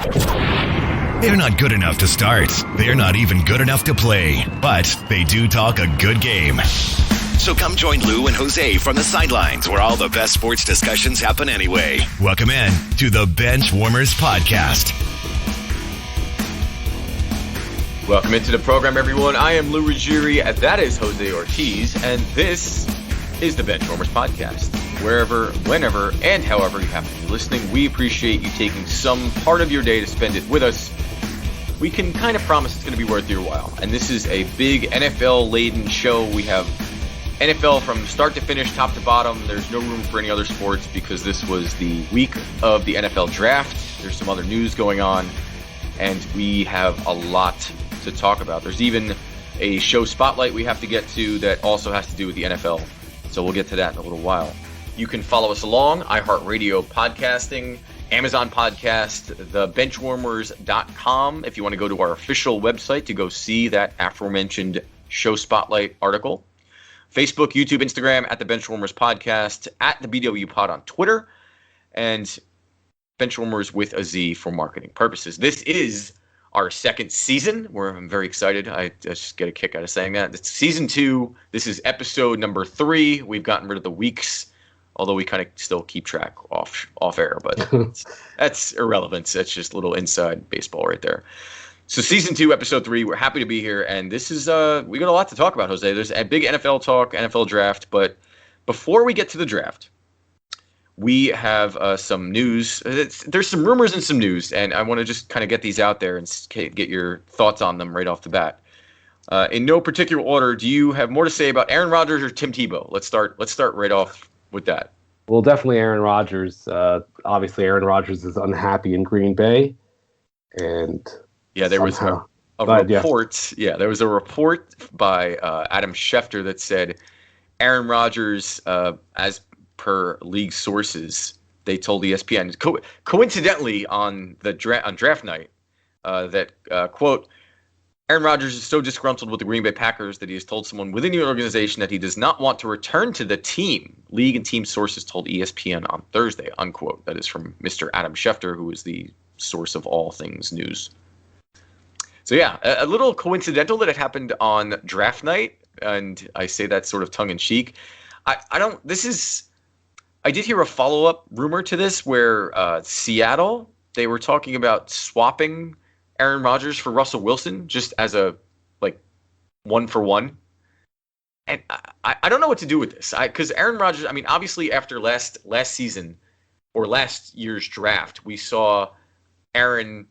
They're not good enough to start. They're not even good enough to play. But they do talk a good game. So come join Lou and Jose from the sidelines where all the best sports discussions happen anyway. Welcome in to the Benchwarmerz podcast. Welcome into the program, everyone. I am Lou Ruggieri, and that is Jose Ortiz, and this is the Benchwarmerz podcast. Wherever, whenever, and however you happen to be listening, we appreciate you taking some part of your day to spend it with us. We can kind of promise it's going to be worth your while, and this is a big NFL-laden show. We have NFL from start to finish, top to bottom. There's no room for any other sports because this was the week of the NFL draft. There's some other news going on, and we have a lot to talk about. There's even a show spotlight we have to get to that also has to do with the NFL. So we'll get to that in a little while. You can follow us along, iHeartRadio podcasting, Amazon podcast, thebenchwarmers.com if you want to go to our official website to go see that aforementioned show spotlight article. Facebook, YouTube, Instagram, at the Benchwarmers podcast, at the BW pod on Twitter, and Benchwarmers with a Z for marketing purposes. This is our second season, where I'm very excited. I just get a kick out of saying that. It's season 2. This is episode number 3. We've gotten rid of the weeks, although we kind of still keep track off air, but that's irrelevant. That's just a little inside baseball right there. So season 2, episode 3, we're happy to be here, and this is we got a lot to talk about, Jose. There's a big NFL talk, NFL draft, but before we get to the draft, we have some news. There's some rumors and some news, and I want to just kind of get these out there and get your thoughts on them right off the bat. In no particular order, do you have more to say about Aaron Rodgers or Tim Tebow? Let's start right off with that. Well, definitely Aaron Rodgers. Obviously, Aaron Rodgers is unhappy in Green Bay, and yeah, there was a report. Yeah, there was a report by Adam Schefter that said Aaron Rodgers, as per league sources, they told ESPN coincidentally on draft night that quote, Aaron Rodgers is so disgruntled with the Green Bay Packers that he has told someone within the organization that he does not want to return to the team. League and team sources told ESPN on Thursday, unquote. That is from Mr. Adam Schefter, who is the source of all things news. So yeah, a little coincidental that it happened on draft night, and I say that sort of tongue-in-cheek. I did hear a follow-up rumor to this where Seattle, they were talking about swapping Aaron Rodgers for Russell Wilson just as a, one-for-one. And I don't know what to do with this. Because Aaron Rodgers, obviously after last season or last year's draft, we saw Aaron,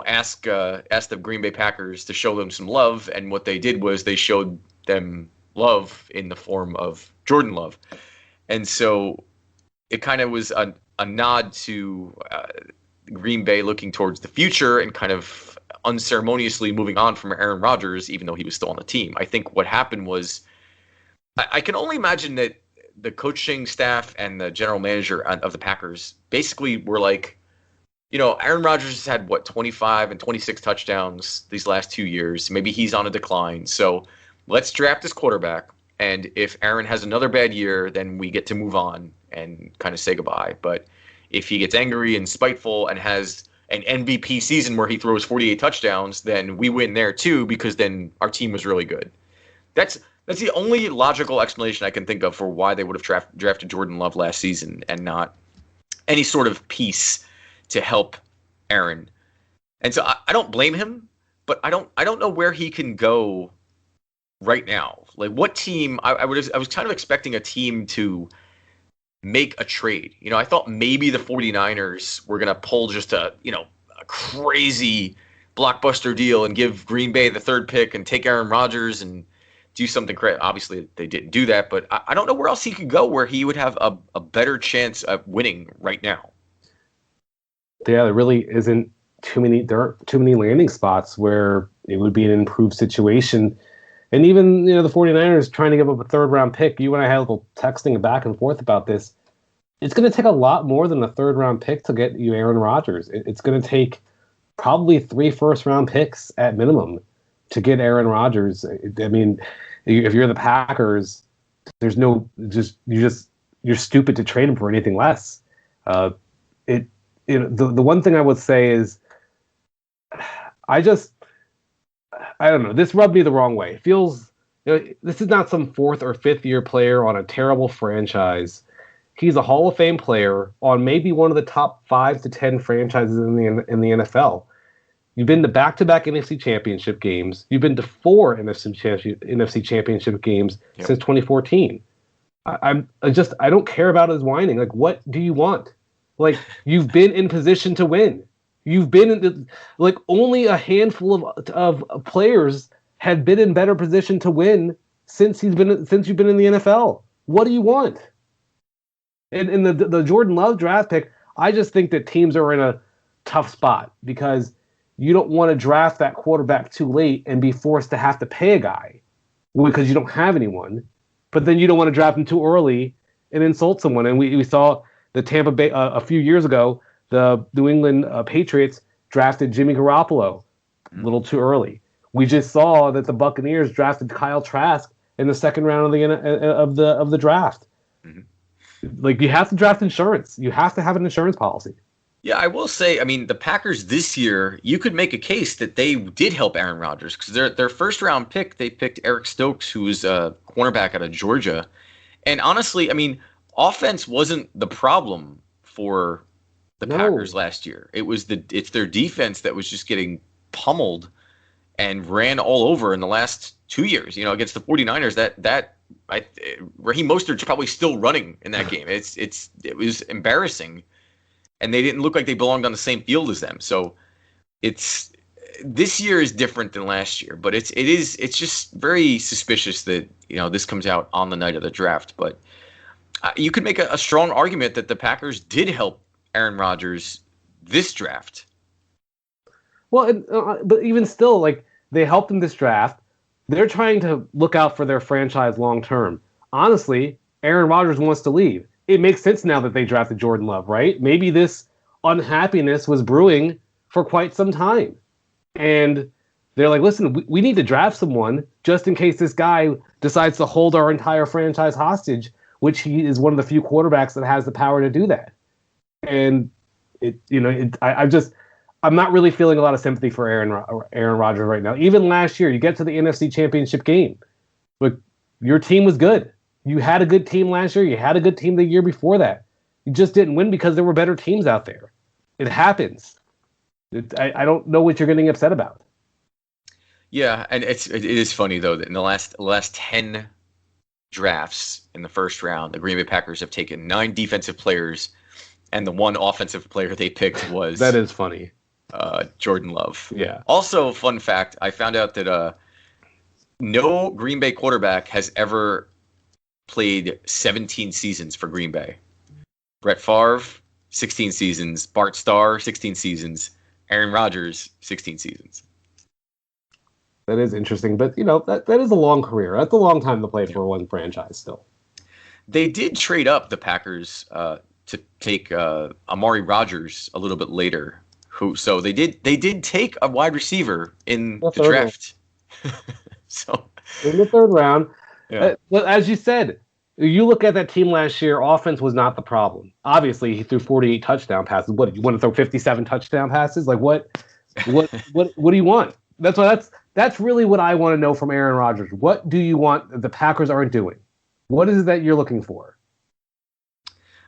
ask the Green Bay Packers to show them some love. And what they did was they showed them love in the form of Jordan Love. And so it kind of was a nod to Green Bay looking towards the future and kind of unceremoniously moving on from Aaron Rodgers, even though he was still on the team. I think what happened was, I can only imagine that the coaching staff and the general manager of the Packers basically were like, Aaron Rodgers has had, 25 and 26 touchdowns these last 2 years. Maybe he's on a decline. So let's draft this quarterback. And if Aaron has another bad year, then we get to move on and kind of say goodbye. But if he gets angry and spiteful and has an MVP season where he throws 48 touchdowns, then we win there too, because then our team was really good. That's the only logical explanation I can think of for why they would have drafted Jordan Love last season and not any sort of piece to help Aaron. And so I don't blame him, but I don't know where he can go right now. Like, what team? I was kind of expecting a team to make a trade. I thought maybe the 49ers were going to pull just a crazy blockbuster deal and give Green Bay the third pick and take Aaron Rodgers and do something crazy. Obviously, they didn't do that, but I don't know where else he could go where he would have a better chance of winning right now. Yeah, there really isn't there aren't too many landing spots where it would be an improved situation. And even, the 49ers trying to give up a third-round pick, you and I had a little texting back and forth about this. It's going to take a lot more than a third-round pick to get you Aaron Rodgers. It's going to take probably 3 first-round picks at minimum to get Aaron Rodgers. If you're the Packers, there's no you're stupid to trade him for anything less. The one thing I would say is I don't know. This rubbed me the wrong way. It feels this is not some fourth or fifth year player on a terrible franchise. He's a Hall of Fame player on maybe one of the top 5 to 10 franchises in the NFL. You've been to back-to-back NFC Championship games. You've been to 4 NFC Championship games since 2014. I don't care about his whining. Like, what do you want? Like, you've been in position to win. You've been in only a handful of players have been in better position to win since you've been in the NFL. What do you want? And the Jordan Love draft pick, I just think that teams are in a tough spot because you don't want to draft that quarterback too late and be forced to have to pay a guy because you don't have anyone. But then you don't want to draft him too early and insult someone. And we saw the Tampa Bay a few years ago, the New England Patriots drafted Jimmy Garoppolo a little too early. We just saw that the Buccaneers drafted Kyle Trask in the second round of the draft. Mm-hmm. Like, you have to draft insurance. You have to have an insurance policy. Yeah, I will say, I mean, the Packers this year, you could make a case that they did help Aaron Rodgers because their first round pick, they picked Eric Stokes, who was a cornerback out of Georgia. And honestly, I mean, offense wasn't the problem for the Packers last year. It's their defense that was just getting pummeled and ran all over in the last 2 years. You know, against the 49ers, Raheem Mostert's probably still running in that game. It was embarrassing. And they didn't look like they belonged on the same field as them. So this year is different than last year, but it's just very suspicious that, you know, this comes out on the night of the draft. But you could make a strong argument that the Packers did help Aaron Rodgers this draft. Well, but even still, like, they helped him this draft. They're trying to look out for their franchise long term. Honestly, Aaron Rodgers wants to leave. It makes sense now that they drafted Jordan Love, right? Maybe this unhappiness was brewing for quite some time. And they're like, listen, we need to draft someone just in case this guy decides to hold our entire franchise hostage, which he is one of the few quarterbacks that has the power to do that. And I'm not really feeling a lot of sympathy for Aaron Rodgers right now. Even last year, you get to the NFC Championship game, but your team was good. You had a good team last year. You had a good team the year before that. You just didn't win because there were better teams out there. It happens. I don't know what you're getting upset about. Yeah, and it is funny though that in the last 10 drafts in the first round, the Green Bay Packers have taken 9 defensive players, and the one offensive player they picked was that is funny. Jordan Love. Yeah. Also, fun fact: I found out that no Green Bay quarterback has ever played 17 seasons for Green Bay. Brett Favre, 16 seasons. Bart Starr, 16 seasons. Aaron Rodgers, 16 seasons. That is interesting, but, you know, that is a long career. That's a long time to play for one franchise still. They did trade up, the Packers, to take Amari Rodgers a little bit later. So they did take a wide receiver in the draft. So in the third round. Yeah. But as you said, you look at that team last year, offense was not the problem. Obviously, he threw 48 touchdown passes. What, you want to throw 57 touchdown passes? Like, what do you want? That's really what I want to know from Aaron Rodgers. What do you want that the Packers aren't doing? What is it that you're looking for?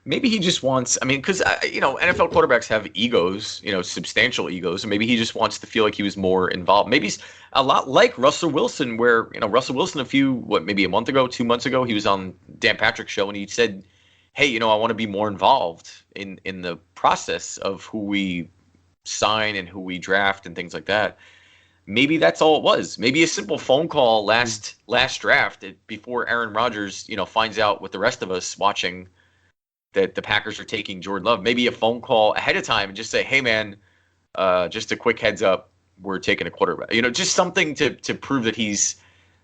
Maybe he just wants, I mean, because, NFL quarterbacks have egos, substantial egos. And maybe he just wants to feel like he was more involved. Maybe he's a lot like Russell Wilson, where, Russell Wilson maybe a month ago, 2 months ago, he was on Dan Patrick's show and he said, hey, I want to be more involved in the process of who we sign and who we draft and things like that. Maybe that's all it was. Maybe a simple phone call last draft before Aaron Rodgers, finds out with the rest of us watching that the Packers are taking Jordan Love. Maybe a phone call ahead of time and just say, hey, man, just a quick heads up, we're taking a quarterback. Just something to prove that he's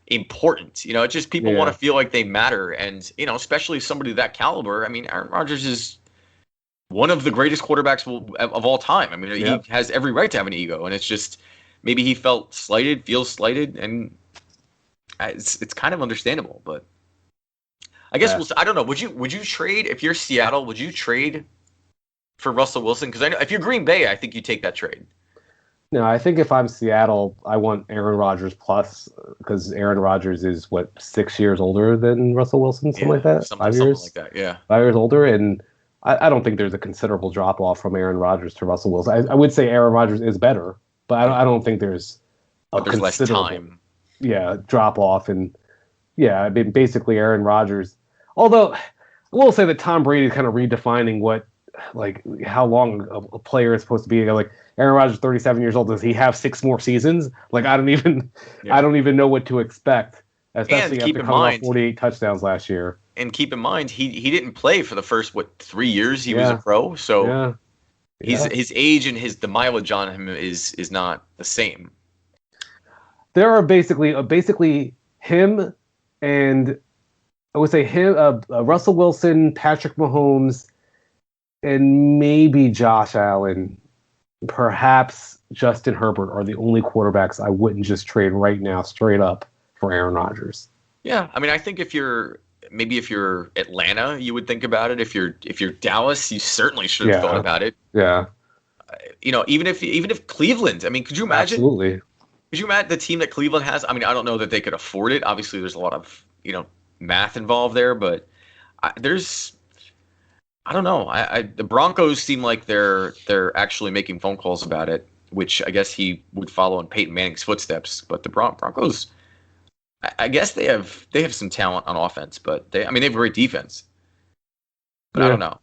important. It's just people want to feel like they matter. And, especially somebody of that caliber. I mean, Aaron Rodgers is one of the greatest quarterbacks of all time. I mean, he has every right to have an ego. And it's just maybe he feels slighted, and it's kind of understandable. But I guess I don't know. Would you trade if you're Seattle? Would you trade for Russell Wilson? Because I know if you're Green Bay, I think you take that trade. No, I think if I'm Seattle, I want Aaron Rodgers plus because Aaron Rodgers is what 6 years older than Russell Wilson, something like Yeah, that. something 5 years, like that. Yeah. 5 years older, and I don't think there's a considerable drop off from Aaron Rodgers to Russell Wilson. I would say Aaron Rodgers is better, but Yeah. I don't think there's a But there's less considerable time. drop off. And yeah, I mean basically Aaron Rodgers. Although I will say that Tom Brady is kind of redefining what like how long a player is supposed to be. Like Aaron Rodgers, 37 years old. Does he have 6 more seasons? Like I don't even know what to expect, especially after coming off 48 touchdowns last year. And keep in mind, he didn't play for the first 3 years he was a pro. So his age and the mileage on him is not the same. There are basically him and I would say him, Russell Wilson, Patrick Mahomes, and maybe Josh Allen, perhaps Justin Herbert are the only quarterbacks I wouldn't just trade right now straight up for Aaron Rodgers. Yeah, I mean, I think if you're Atlanta, you would think about it. If you're Dallas, you certainly should have thought about it. Yeah. Even if Cleveland, I mean, could you imagine? Absolutely. Could you imagine the team that Cleveland has? I mean, I don't know that they could afford it. Obviously, there's a lot of math involved there, but I don't know. The Broncos seem like they're actually making phone calls about it, which I guess he would follow in Peyton Manning's footsteps. But the Broncos, I guess they have some talent on offense, but they have a great defense. But I don't know.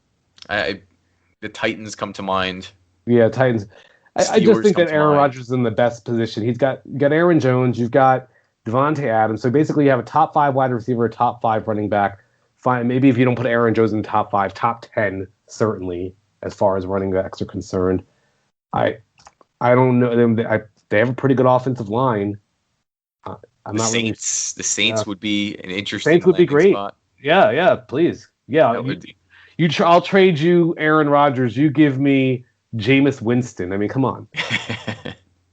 The Titans come to mind. Yeah, Titans. I just think that Aaron Rodgers is in the best position. He's got Aaron Jones. You've got Devontae Adams. So basically, you have a top 5 wide receiver, a top 5 running back. Fine, maybe if you don't put Aaron Jones in the top 5, top 10 certainly as far as running backs are concerned. I don't know them. They have a pretty good offensive line. The Saints would be an interesting. Saints would be great. Spot. Yeah, please. Yeah, I'll trade you Aaron Rodgers. You give me Jameis Winston. I mean, come on.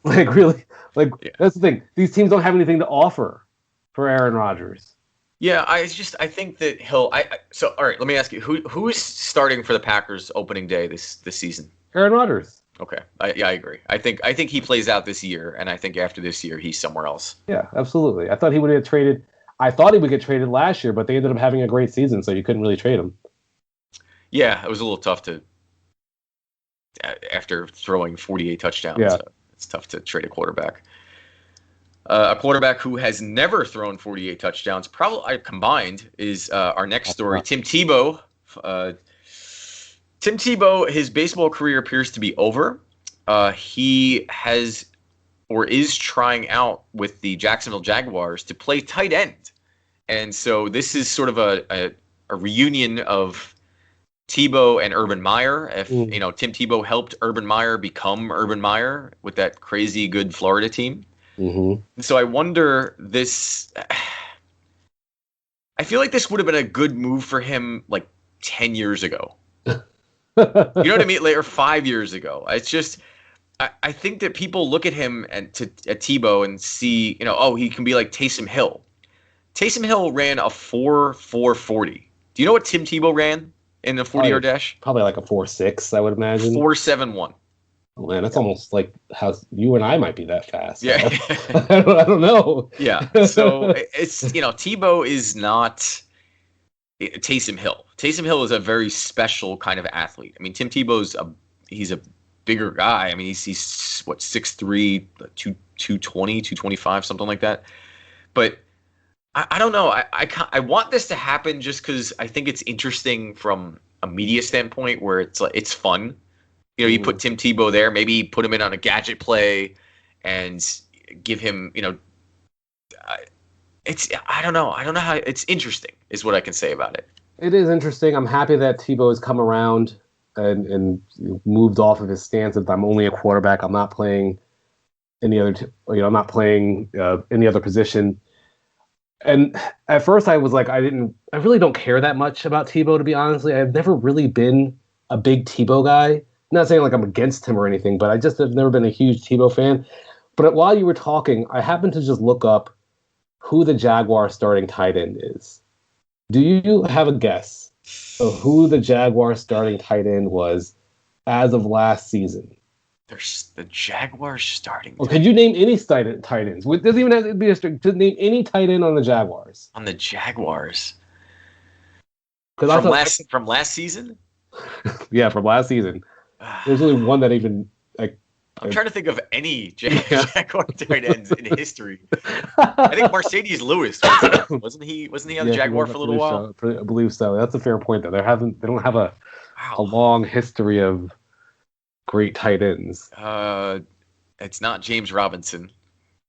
Really? That's the thing. These teams don't have anything to offer for Aaron Rodgers. Yeah, I think that he'll. So all right, let me ask you, who is starting for the Packers opening day this season? Aaron Rodgers. Okay, I agree. I think he plays out this year, and I think after this year he's somewhere else. Yeah, absolutely. I thought he would get traded. I thought he would get traded last year, but they ended up having a great season, so you couldn't really trade him. Yeah, it was a little tough to after throwing 48 touchdowns. Yeah, it's tough to trade a quarterback. A quarterback who has never thrown 48 touchdowns, probably combined, is our next story. Tim Tebow. Tim Tebow, his baseball career appears to be over. He has or is trying out with the Jacksonville Jaguars to play tight end. And so this is sort of a reunion of Tebow and Urban Meyer. Tim Tebow helped Urban Meyer become Urban Meyer with that crazy good Florida team. Mm-hmm. So I wonder I feel like this would have been a good move for him like 10 years ago. You know what I mean? Or 5 years ago. It's just, I think that people look at him at Tebow and see, he can be like Taysom Hill. Taysom Hill ran a 4.40. Do you know what Tim Tebow ran in the 40-yard dash? Probably like a 4.6, I would imagine. 4.71. Oh, man, that's almost like how you and I might be that fast. Yeah. I don't know. Yeah. So it's, Tebow is not Taysom Hill. Taysom Hill is a very special kind of athlete. I mean, Tim Tebow's he's a bigger guy. I mean, he's what, 6'3", 220, 225, something like that. But I don't know. I want this to happen just because I think it's interesting from a media standpoint where it's fun. You put Tim Tebow there, maybe put him in on a gadget play and give him, I don't know how it's interesting is what I can say about it. It is interesting. I'm happy that Tebow has come around and moved off of his stance of I'm only a quarterback. I'm not playing any other, I'm not playing any other position. And at first I was like, I really don't care that much about Tebow, to be honest. I've never really been a big Tebow guy. Not saying like I'm against him or anything, but I just have never been a huge Tebow fan. But while you were talking, I happened to just look up who the Jaguar starting tight end is. Do you have a guess of who the Jaguar starting tight end was as of last season? There's the Jaguars starting Or could you name any tight ends? It doesn't even have to be a strict. Just name any tight end on the Jaguars. on the Jaguars Because from last season. Yeah, from last season. There's only one that even like. I'm trying to think of any Jaguar tight ends in history. I think Mercedes Lewis wasn't he on the Jaguar for a little while? I believe so. That's a fair point though. They don't have a long history of great tight ends. It's not James Robinson.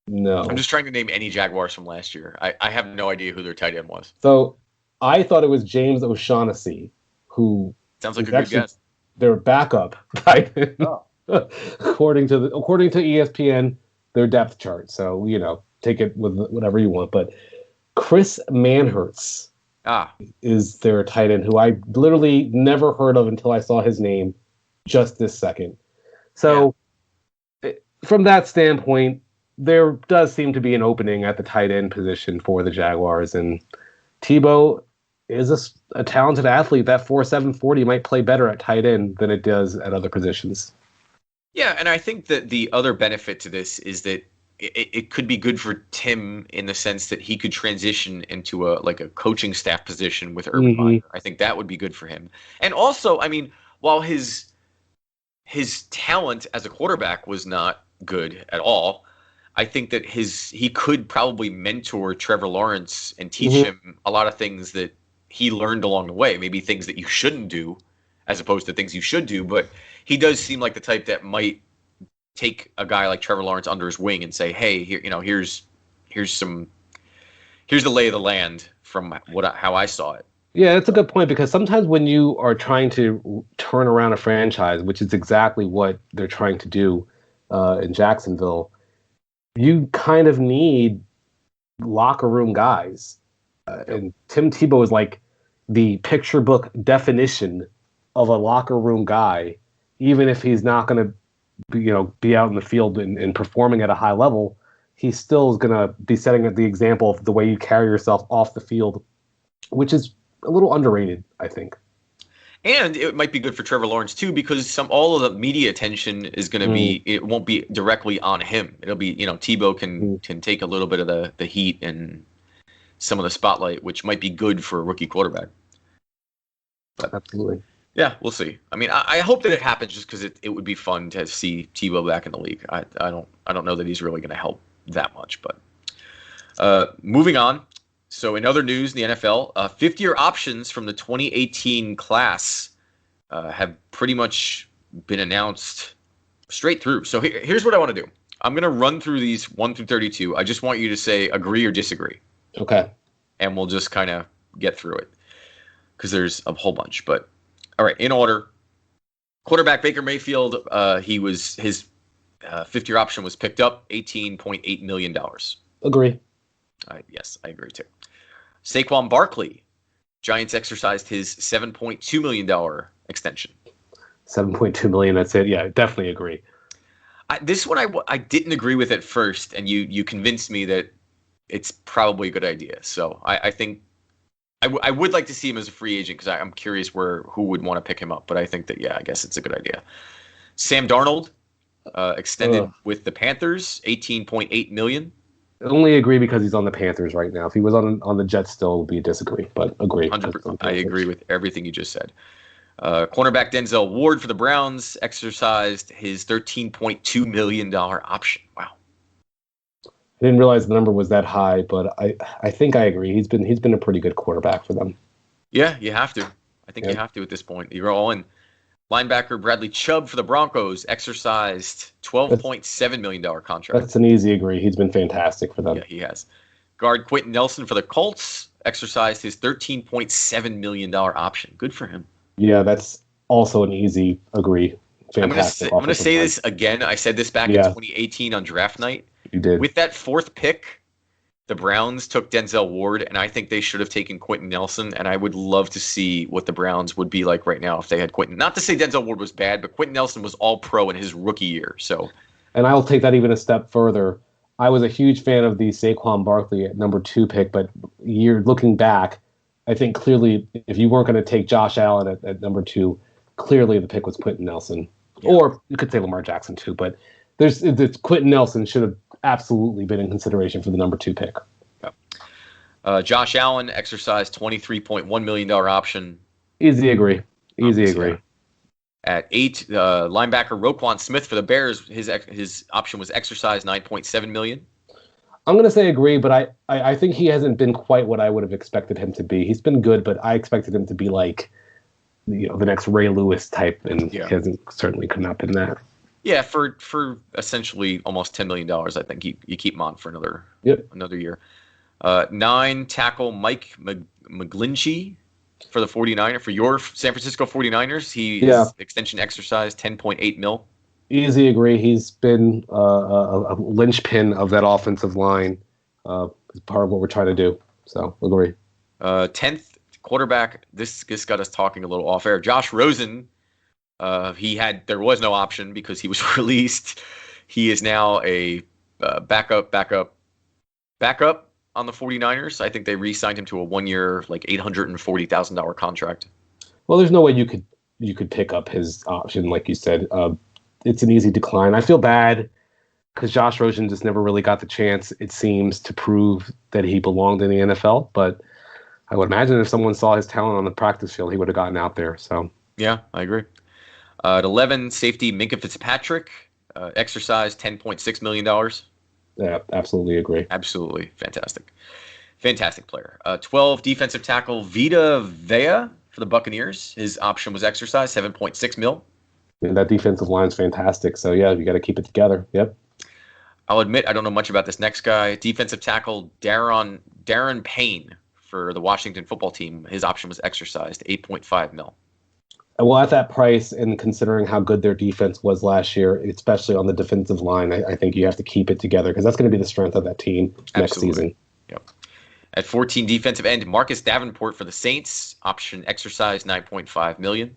No. I'm just trying to name any Jaguars from last year. I have no idea who their tight end was. So I thought it was James O'Shaughnessy, who sounds like a good guess. Their backup tight end. Oh. according to ESPN, their depth chart. So, take it with whatever you want. But Chris Manhertz is their tight end, who I literally never heard of until I saw his name just this second. So from that standpoint, there does seem to be an opening at the tight end position for the Jaguars. And Tebow is a talented athlete. That 4.7 40 might play better at tight end than it does at other positions. Yeah, and I think that the other benefit to this is that it could be good for Tim in the sense that he could transition into a coaching staff position with Urban Meyer. I think that would be good for him. And also, I mean, while his talent as a quarterback was not good at all, I think that he could probably mentor Trevor Lawrence and teach him a lot of things that he learned along the way, maybe things that you shouldn't do as opposed to things you should do. But he does seem like the type that might take a guy like Trevor Lawrence under his wing and say, hey, here, here's the lay of the land from how I saw it. Yeah, that's a good point, because sometimes when you are trying to turn around a franchise, which is exactly what they're trying to do in Jacksonville, you kind of need locker room guys. And Tim Tebow is like the picture book definition of a locker room guy, even if he's not going to be out in the field and performing at a high level. He still is going to be setting the example of the way you carry yourself off the field, which is a little underrated, I think. And it might be good for Trevor Lawrence too, because all of the media attention is going to be, it won't be directly on him. It'll be, Tebow can take a little bit of the heat and some of the spotlight, which might be good for a rookie quarterback. But, absolutely. Yeah, we'll see. I mean, I hope that it happens just because it would be fun to see Tebow back in the league. I don't know that he's really going to help that much, but moving on. So in other news in the NFL, fifth-year options from the 2018 class have pretty much been announced straight through. So here's what I want to do. I'm going to run through these 1 through 32. I just want you to say agree or disagree. Okay. And we'll just kind of get through it because there's a whole bunch. But all right, in order. Quarterback Baker Mayfield, his fifth-year option was picked up, $18.8 million. Agree. Yes, I agree too. Saquon Barkley, Giants exercised his $7.2 million extension. $7.2 million, that's it. Yeah, definitely agree. This one I didn't agree with at first, and you convinced me that it's probably a good idea. So I think I would like to see him as a free agent because I'm curious who would want to pick him up. But I think that, I guess it's a good idea. Sam Darnold extended with the Panthers, $18.8 million. Only agree because he's on the Panthers right now. If he was on the Jets still, it would be a disagree, but agree. 100%. I agree with everything you just said. Cornerback Denzel Ward for the Browns exercised his $13.2 million option. Wow. I didn't realize the number was that high, but I think I agree. He's been a pretty good quarterback for them. Yeah, you have to. I think you have to at this point. You're all in. Linebacker Bradley Chubb for the Broncos exercised $12.7 million contract. That's an easy agree. He's been fantastic for them. Yeah, he has. Guard Quentin Nelson for the Colts exercised his $13.7 million option. Good for him. Yeah, that's also an easy agree. Fantastic. I'm going to say this again. I said this back in 2018 on draft night. You did. With that fourth pick, the Browns took Denzel Ward, and I think they should have taken Quentin Nelson, and I would love to see what the Browns would be like right now if they had Quentin. Not to say Denzel Ward was bad, but Quentin Nelson was all-pro in his rookie year. And I'll take that even a step further. I was a huge fan of the Saquon Barkley at number 2 pick, but looking back, I think clearly if you weren't going to take Josh Allen at number 2, clearly the pick was Quentin Nelson. Yeah. Or you could say Lamar Jackson too, but there's Quentin Nelson should have absolutely been in consideration for the number 2 pick. Josh Allen exercised $23.1 million option. Easy agree. Agree. At 8, linebacker Roquan Smith for the Bears, his option was exercised $9.7 million. I'm going to say agree, but I think he hasn't been quite what I would have expected him to be. He's been good, but I expected him to be like, the next Ray Lewis type, and he hasn't certainly come up in that. Yeah, for essentially almost $10 million, I think you keep him on for another year. 9, tackle Mike McGlinchey for the 49ers, for your San Francisco 49ers. His extension exercise, $10.8 mil. Easy agree. He's been a linchpin of that offensive line. It's part of what we're trying to do. So, agree. 10th quarterback. This got us talking a little off air. Josh Rosen. There was no option because he was released. He is now a backup on the 49ers. I think they re-signed him to a 1-year, like $840,000 contract. Well, there's no way you could pick up his option, like you said. It's an easy decline. I feel bad because Josh Rosen just never really got the chance, it seems, to prove that he belonged in the NFL. But I would imagine if someone saw his talent on the practice field, he would have gotten out there. So yeah, I agree. At 11, safety Minkah Fitzpatrick exercised $10.6 million. Yeah, absolutely agree. Absolutely. Fantastic player. 12, defensive tackle Vita Vea for the Buccaneers. His option was exercised, $7.6 mil. And that defensive line is fantastic. So, yeah, you got to keep it together. Yep. I'll admit I don't know much about this next guy. Defensive tackle Darren Payne for the Washington football team. His option was exercised, $8.5 mil. Well, at that price, and considering how good their defense was last year, especially on the defensive line, I think you have to keep it together because that's going to be the strength of that team next season. Yep. At 14, defensive end Marcus Davenport for the Saints. Option exercised, $9.5 million.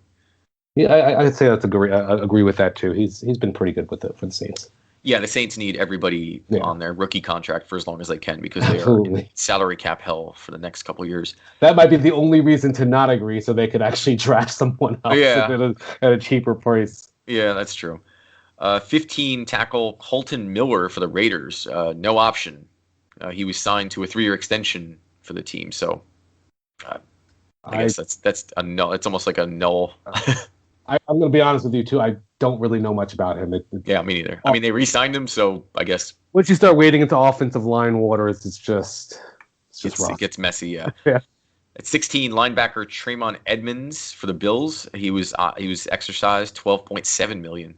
Yeah, I'd say I agree with that too. He's been pretty good with it for the Saints. Yeah, the Saints need everybody on their rookie contract for as long as they can because they are in salary cap hell for the next couple of years. That might be the only reason to not agree, so they could actually draft someone else at a cheaper price. Yeah, that's true. 15, tackle Colton Miller for the Raiders. No option. He was signed to a 3-year extension for the team, so I guess that's a null. It's almost like a null. I'm going to be honest with you, too. I don't really know much about him. Yeah, me neither. I mean, they re-signed him, so I guess... Once you start wading into offensive line waters, it's just rough. It gets messy, yeah. Yeah. At 16, linebacker Tremon Edmonds for the Bills. He was exercised, $12.7 million.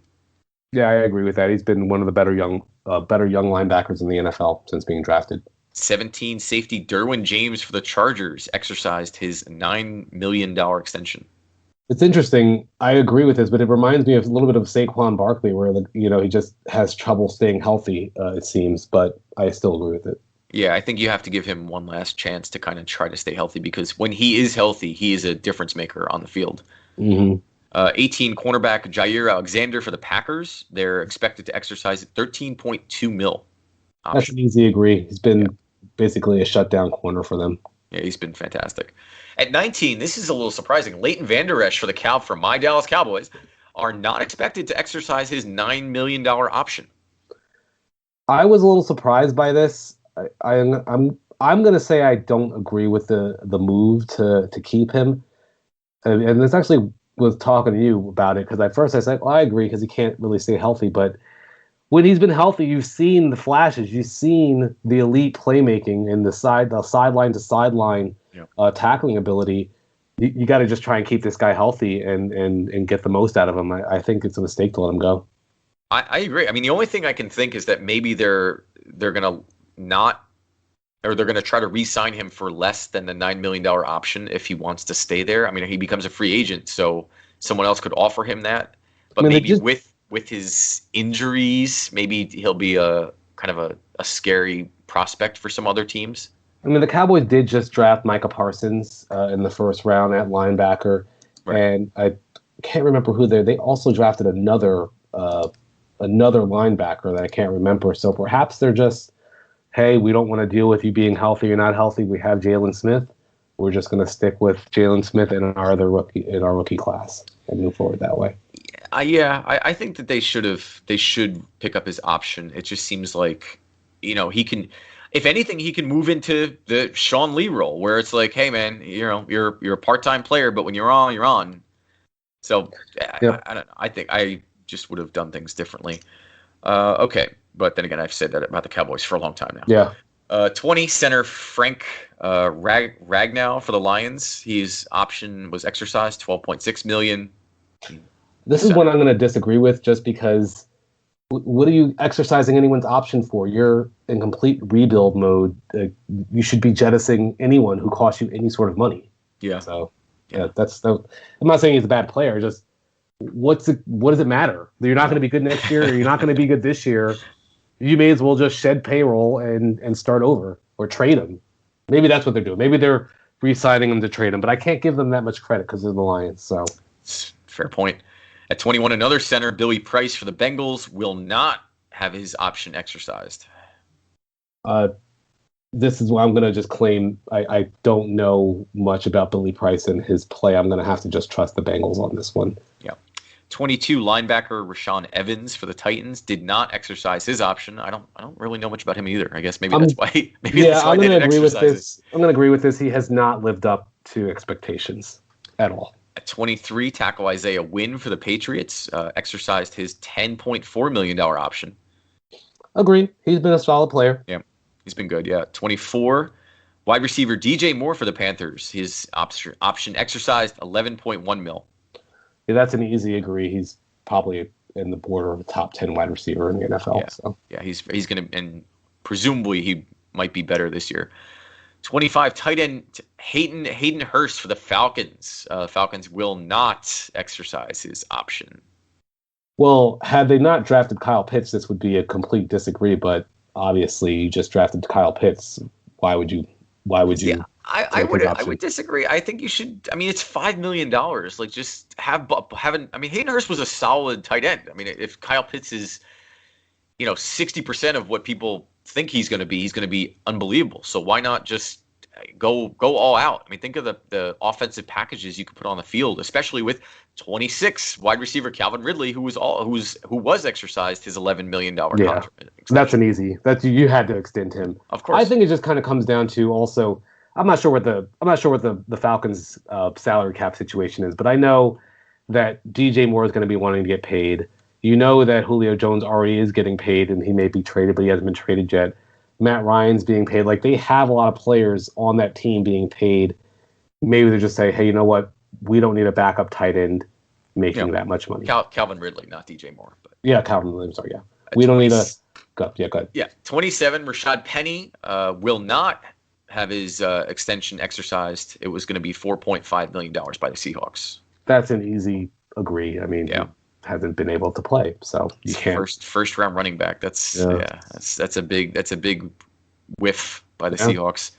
Yeah, I agree with that. He's been one of the better young linebackers in the NFL since being drafted. 17, safety Derwin James for the Chargers exercised his $9 million extension. It's interesting. I agree with this, but it reminds me of a little bit of Saquon Barkley, where he just has trouble staying healthy. It seems, but I still agree with it. Yeah, I think you have to give him one last chance to kind of try to stay healthy because when he is healthy, he is a difference maker on the field. Mm-hmm. 18, cornerback Jair Alexander for the Packers. They're expected to exercise at $13.2 mil. Option. That's an easy agree. He's been basically a shutdown corner for them. Yeah, he's been fantastic. At 19, this is a little surprising. Leighton Vander Esch for my Dallas Cowboys are not expected to exercise his $9 million option. I was a little surprised by this. I'm going to say I don't agree with the move to keep him. And this actually was talking to you about it because at first I said, well, I agree because he can't really stay healthy. But when he's been healthy, you've seen the flashes. You've seen the elite playmaking and the sideline to sideline tackling ability. You got to just try and keep this guy healthy and get the most out of him. I think it's a mistake to let him go. I agree. I mean, the only thing I can think is that maybe they're going to try to re-sign him for less than the $9 million option if he wants to stay there. I mean, he becomes a free agent, so someone else could offer him that. But maybe with his injuries, maybe he'll be a kind of a scary prospect for some other teams. I mean, the Cowboys did just draft Micah Parsons in the first round at linebacker, right. And I can't remember who they also drafted another linebacker that I can't remember. So perhaps they're just, hey, we don't want to deal with you being healthy. You're not healthy. We have Jalen Smith. We're just going to stick with Jalen Smith and our rookie class and move forward that way. I think that they should pick up his option. It just seems like, he can, if anything, he can move into the Sean Lee role where it's like, hey man, you're a part-time player, but when you're on, you're on. So Yep. I don't know. I think I just would have done things differently. Okay, but then again, I've said that about the Cowboys for a long time now. Yeah. 20 center Frank Ragnow for the Lions. His option was exercised, $12.6 million. This is one I'm going to disagree with, just because what are you exercising anyone's option for? You're in complete rebuild mode. You should be jettisoning anyone who costs you any sort of money. Yeah. So I'm not saying he's a bad player. Just what does it matter? You're not going to be good next year, or you're not going to be good this year. You may as well just shed payroll and start over, or trade him. Maybe that's what they're doing. Maybe they're re-signing him to trade him, but I can't give them that much credit because they're the Lions. So fair point. At 21, another center, Billy Price for the Bengals, will not have his option exercised. This is why I'm going to just claim I don't know much about Billy Price and his play. I'm going to have to just trust the Bengals on this one. Yeah. 22, linebacker Rashaan Evans for the Titans did not exercise his option. I don't really know much about him either. I guess maybe that's why. I'm going to agree with this. I'm going to agree with this. He has not lived up to expectations at all. At 23, tackle Isaiah Wynn for the Patriots exercised his $10.4 million option. Agreed. He's been a solid player. Yeah, he's been good. Yeah. 24, wide receiver DJ Moore for the Panthers. His option exercised, $11.1 million. Yeah, that's an easy agree. He's probably in the border of a top 10 wide receiver in the NFL. Yeah, so. Yeah, he's going to, and presumably he might be better this year. 25, tight end Hayden Hurst for the Falcons. Falcons will not exercise his option. Well, had they not drafted Kyle Pitts, this would be a complete disagree. But obviously, you just drafted Kyle Pitts. Why would you? Yeah, I would disagree. I think you should. I mean, it's $5 million. Like, just having. I mean, Hayden Hurst was a solid tight end. I mean, if Kyle Pitts is, 60% of what people think he's going to be unbelievable. So why not just go all out? I mean, think of the offensive packages you could put on the field, especially with 26 wide receiver Calvin Ridley, who was exercised his $11 million contract. That's an easy. You had to extend him. Of course. I think it just kind of comes down to also. I'm not sure what the Falcons' salary cap situation is, but I know that DJ Moore is going to be wanting to get paid. You know that Julio Jones already is getting paid, and he may be traded, but he hasn't been traded yet. Matt Ryan's being paid. Like, they have a lot of players on that team being paid. Maybe they just say, hey, you know what? We don't need a backup tight end making that much money. Calvin Ridley, not DJ Moore. But yeah, Calvin Ridley. I'm sorry. Yeah, we don't need a. Go ahead. Yeah, 27. Rashad Penny will not have his extension exercised. It was going to be $4.5 million by the Seahawks. That's an easy agree. I mean, hasn't been able to play, so you can't. First round running back. That's a big whiff by the Seahawks.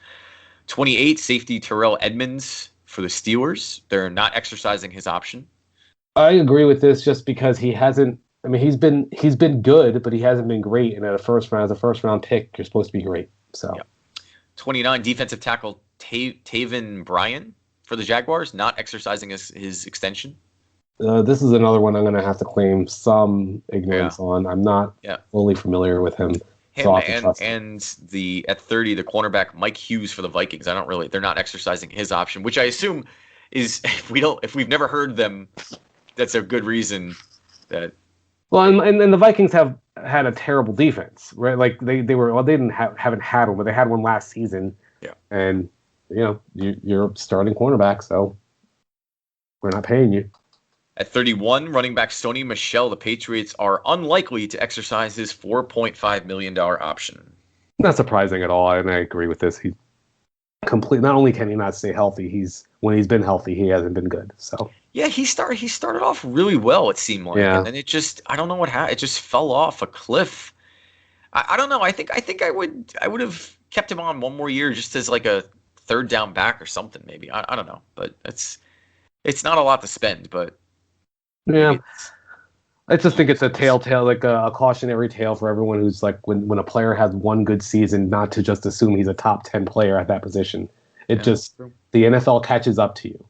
28, safety Terrell Edmonds for the Steelers. They're not exercising his option. I agree with this just because he hasn't. I mean, he's been good, but he hasn't been great. And as a first round pick, you're supposed to be great. So, 29, defensive tackle Taven Bryan for the Jaguars, not exercising his extension. This is another one I'm going to have to claim some ignorance on. I'm not fully familiar with him. And at 30, the cornerback Mike Hughes for the Vikings. They're not exercising his option, which I assume is if we've never heard them, that's a good reason that. Well, and the Vikings have had a terrible defense, right? Like they haven't had one, but they had one last season. Yeah. And you're starting cornerback, so we're not paying you. At 31, running back Sony Michel, the Patriots are unlikely to exercise his $4.5 million option. Not surprising at all, and I agree with this. Not only can he not stay healthy, when he's been healthy, he hasn't been good. So yeah, he started off really well, it seemed like, and then it just, I don't know what happened. It just fell off a cliff. I don't know. I think I would have kept him on one more year just as like a third down back or something, maybe. I don't know, but it's not a lot to spend, but. Yeah, I just think it's a telltale, like a cautionary tale for everyone who's like, when a player has one good season, not to just assume he's a top 10 player at that position. The NFL catches up to you.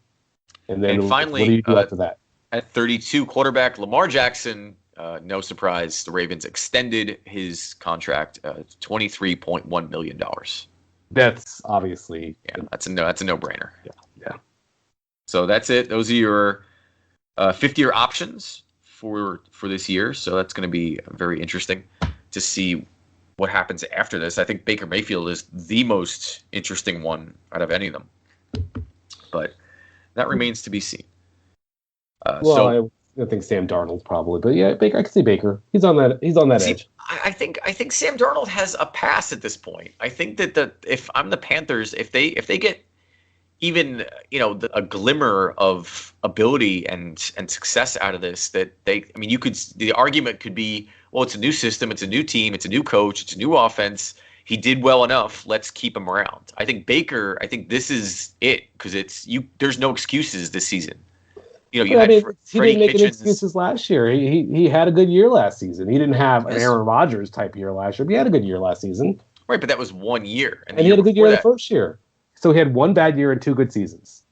And then finally, what do you do after that? At 32, quarterback Lamar Jackson, no surprise, the Ravens extended his contract $23.1 million. That's obviously that's a no-brainer. Yeah. So that's it. Those are your 50-year options for this year. So that's going to be very interesting to see what happens after this. I think Baker Mayfield is the most interesting one out of any of them, but that remains to be seen. I think Sam Darnold probably, but yeah, Baker. I can see Baker. He's on that edge. I think Sam Darnold has a pass at this point. I think that if I'm the Panthers, if they get even a glimmer of ability and success out of this, the argument could be, well, it's a new system, it's a new team, it's a new coach, it's a new offense. He did well enough. Let's keep him around. I think Baker. I think this is it because there's no excuses this season. He didn't make any excuses last year. He had a good year last season. He didn't have an Aaron Rodgers type year last year, but he had a good year last season. Right, but that was 1 year. And he had a good year the first year. So he had one bad year and 2 good seasons.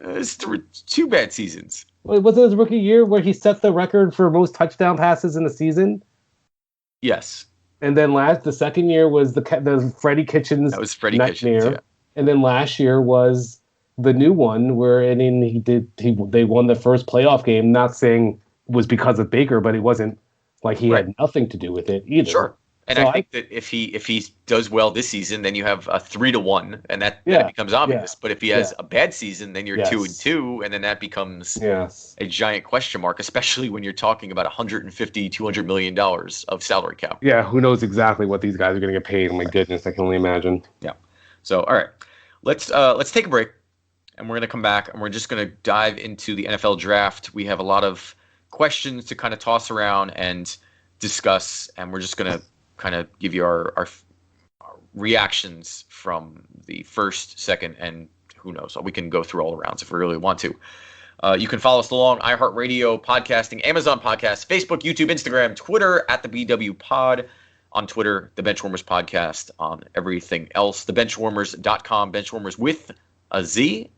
It's 2 bad seasons. Was it his rookie year where he set the record for most touchdown passes in the season? Yes. And then the second year was the Freddie Kitchens. That was Freddie Kitchens, yeah. And then last year was the new one where they won the first playoff game. Not saying it was because of Baker, but it wasn't like he had nothing to do with it either. Sure. And so I think that if he does well this season, then you have a 3-1, and that becomes obvious. But if he has a bad season, then you're 2-2, and then that becomes a giant question mark, especially when you're talking about $150-200 million of salary cap. Yeah, who knows exactly what these guys are going to get paid? My goodness, I can only imagine. Yeah. So all right, let's take a break, and we're going to come back, and we're just going to dive into the NFL draft. We have a lot of questions to kind of toss around and discuss, and we're just going to kind of give you our reactions from the first, second, and who knows. We can go through all the rounds if we really want to. You can follow us along iHeartRadio, podcasting, Amazon Podcasts, Facebook, YouTube, Instagram, Twitter at the BW Pod. On Twitter, the Benchwarmers Podcast. On everything else, thebenchwarmers.com, Benchwarmers with a Z.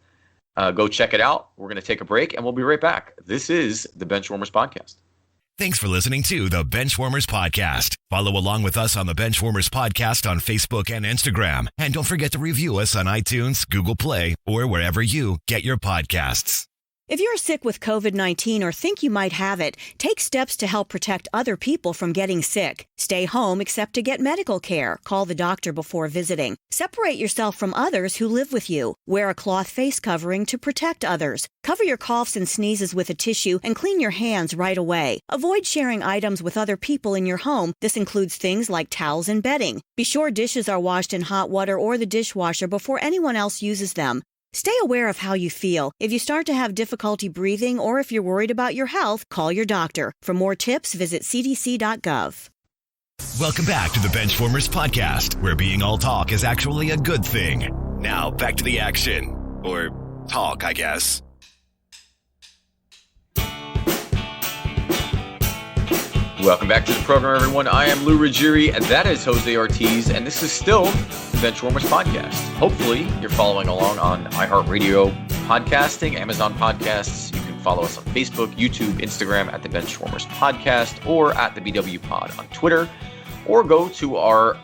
Go check it out. We're going to take a break, and we'll be right back. This is the Benchwarmers Podcast. Thanks for listening to the Benchwarmers Podcast. Follow along with us on the Benchwarmers Podcast on Facebook and Instagram. And don't forget to review us on iTunes, Google Play, or wherever you get your podcasts. If you're sick with COVID-19 or think you might have it, take steps to help protect other people from getting sick. Stay home except to get medical care. Call the doctor before visiting. Separate yourself from others who live with you. Wear a cloth face covering to protect others. Cover your coughs and sneezes with a tissue and clean your hands right away. Avoid sharing items with other people in your home. This includes things like towels and bedding. Be sure dishes are washed in hot water or the dishwasher before anyone else uses them. Stay aware of how you feel. If you start to have difficulty breathing or if you're worried about your health, call your doctor. For more tips, visit cdc.gov. Welcome back to the Benchwarmers Podcast, where being all talk is actually a good thing. Now, back to the action. Or talk, I guess. Welcome back to the program, everyone. I am Lou Ruggieri, and that is Jose Ortiz, and this is still the Benchwarmers Podcast. Hopefully, you're following along on iHeartRadio podcasting, Amazon Podcasts. You can follow us on Facebook, YouTube, Instagram at the Benchwarmers Podcast, or at the BW Pod on Twitter, or go to our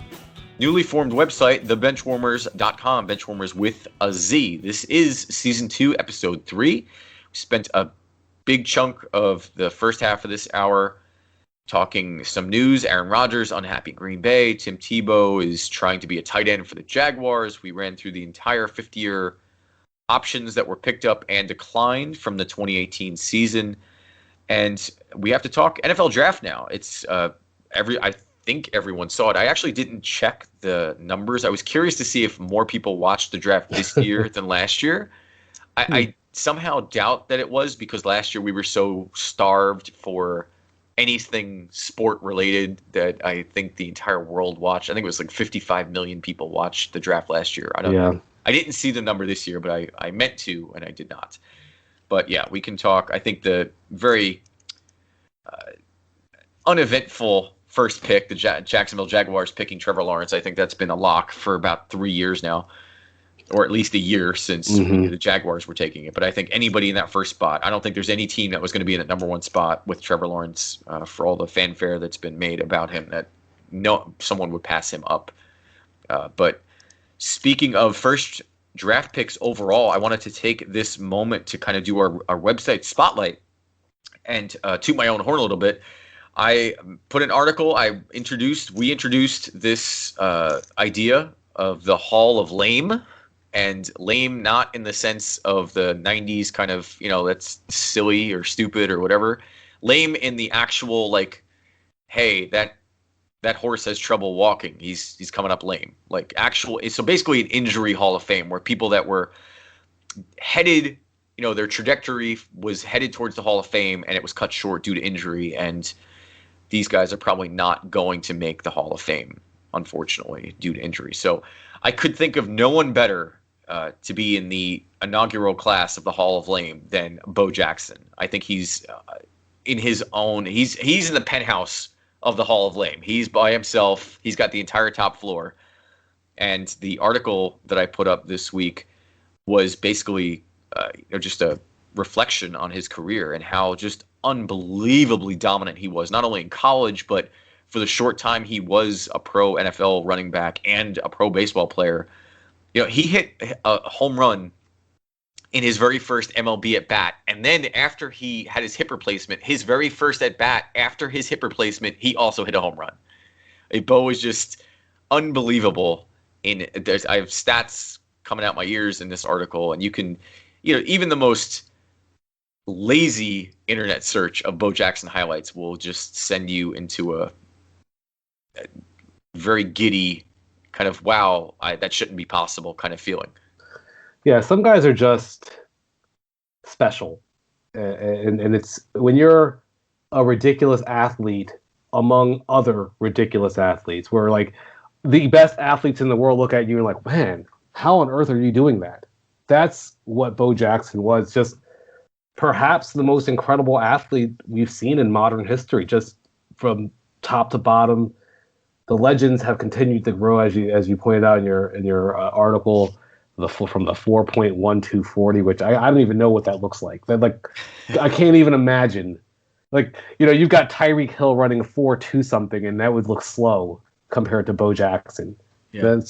newly formed website, thebenchwarmers.com, Benchwarmers with a Z. This is Season 2, Episode 3. We spent a big chunk of the first half of this hour talking some news. Aaron Rodgers, unhappy Green Bay. Tim Tebow is trying to be a tight end for the Jaguars. We ran through the entire 50-year options that were picked up and declined from the 2018 season. And we have to talk NFL draft now. It's I think everyone saw it. I actually didn't check the numbers. I was curious to see if more people watched the draft this year than last year. I somehow doubt that it was, because last year we were so starved for anything sport related that I think the entire world watched. I think it was like 55 million people watched the draft last year. I don't know. I didn't see the number this year, but I meant to, and I did not. But yeah, we can talk. I think the very uneventful first pick, the Jacksonville Jaguars picking Trevor Lawrence, I think that's been a lock for about 3 years now. or at least a year since the Jaguars were taking it. But I think anybody in that first spot, I don't think there's any team that was going to be in that number one spot with Trevor Lawrence for all the fanfare that's been made about him that someone would pass him up. But speaking of first draft picks overall, I wanted to take this moment to kind of do our website spotlight and toot my own horn a little bit. I put an article, we introduced this idea of the Hall of Lame, and lame not in the sense of the 90s kind of, that's silly or stupid or whatever. Lame in the actual, like, hey, that horse has trouble walking. He's coming up lame. Like actual, so basically an injury Hall of Fame where people that were headed, their trajectory was headed towards the Hall of Fame and it was cut short due to injury. And these guys are probably not going to make the Hall of Fame, unfortunately, due to injury. So I could think of no one better to be in the inaugural class of the Hall of Lame than Bo Jackson. I think he's in his own. He's in the penthouse of the Hall of Lame. He's by himself. He's got the entire top floor. And the article that I put up this week was basically just a reflection on his career and how just unbelievably dominant he was, not only in college, but for the short time he was a pro NFL running back and a pro baseball player. He hit a home run in his very first MLB at bat. And then after he had his hip replacement, his very first at bat after his hip replacement, he also hit a home run. Bo was just unbelievable. I have stats coming out my ears in this article, and you can, even the most lazy internet search of Bo Jackson highlights will just send you into a very giddy kind of, wow, that shouldn't be possible kind of feeling. Yeah, some guys are just special. And it's when you're a ridiculous athlete among other ridiculous athletes, where like the best athletes in the world look at you and like, man, how on earth are you doing that? That's what Bo Jackson was, just perhaps the most incredible athlete we've seen in modern history, just from top to bottom. The legends have continued to grow, as you pointed out in your article, from the 4.1240, which I don't even know what that looks like. That, like, I can't even imagine. Like, you've got Tyreek Hill running 4.2 something, and that would look slow compared to Bo Jackson. Yeah. And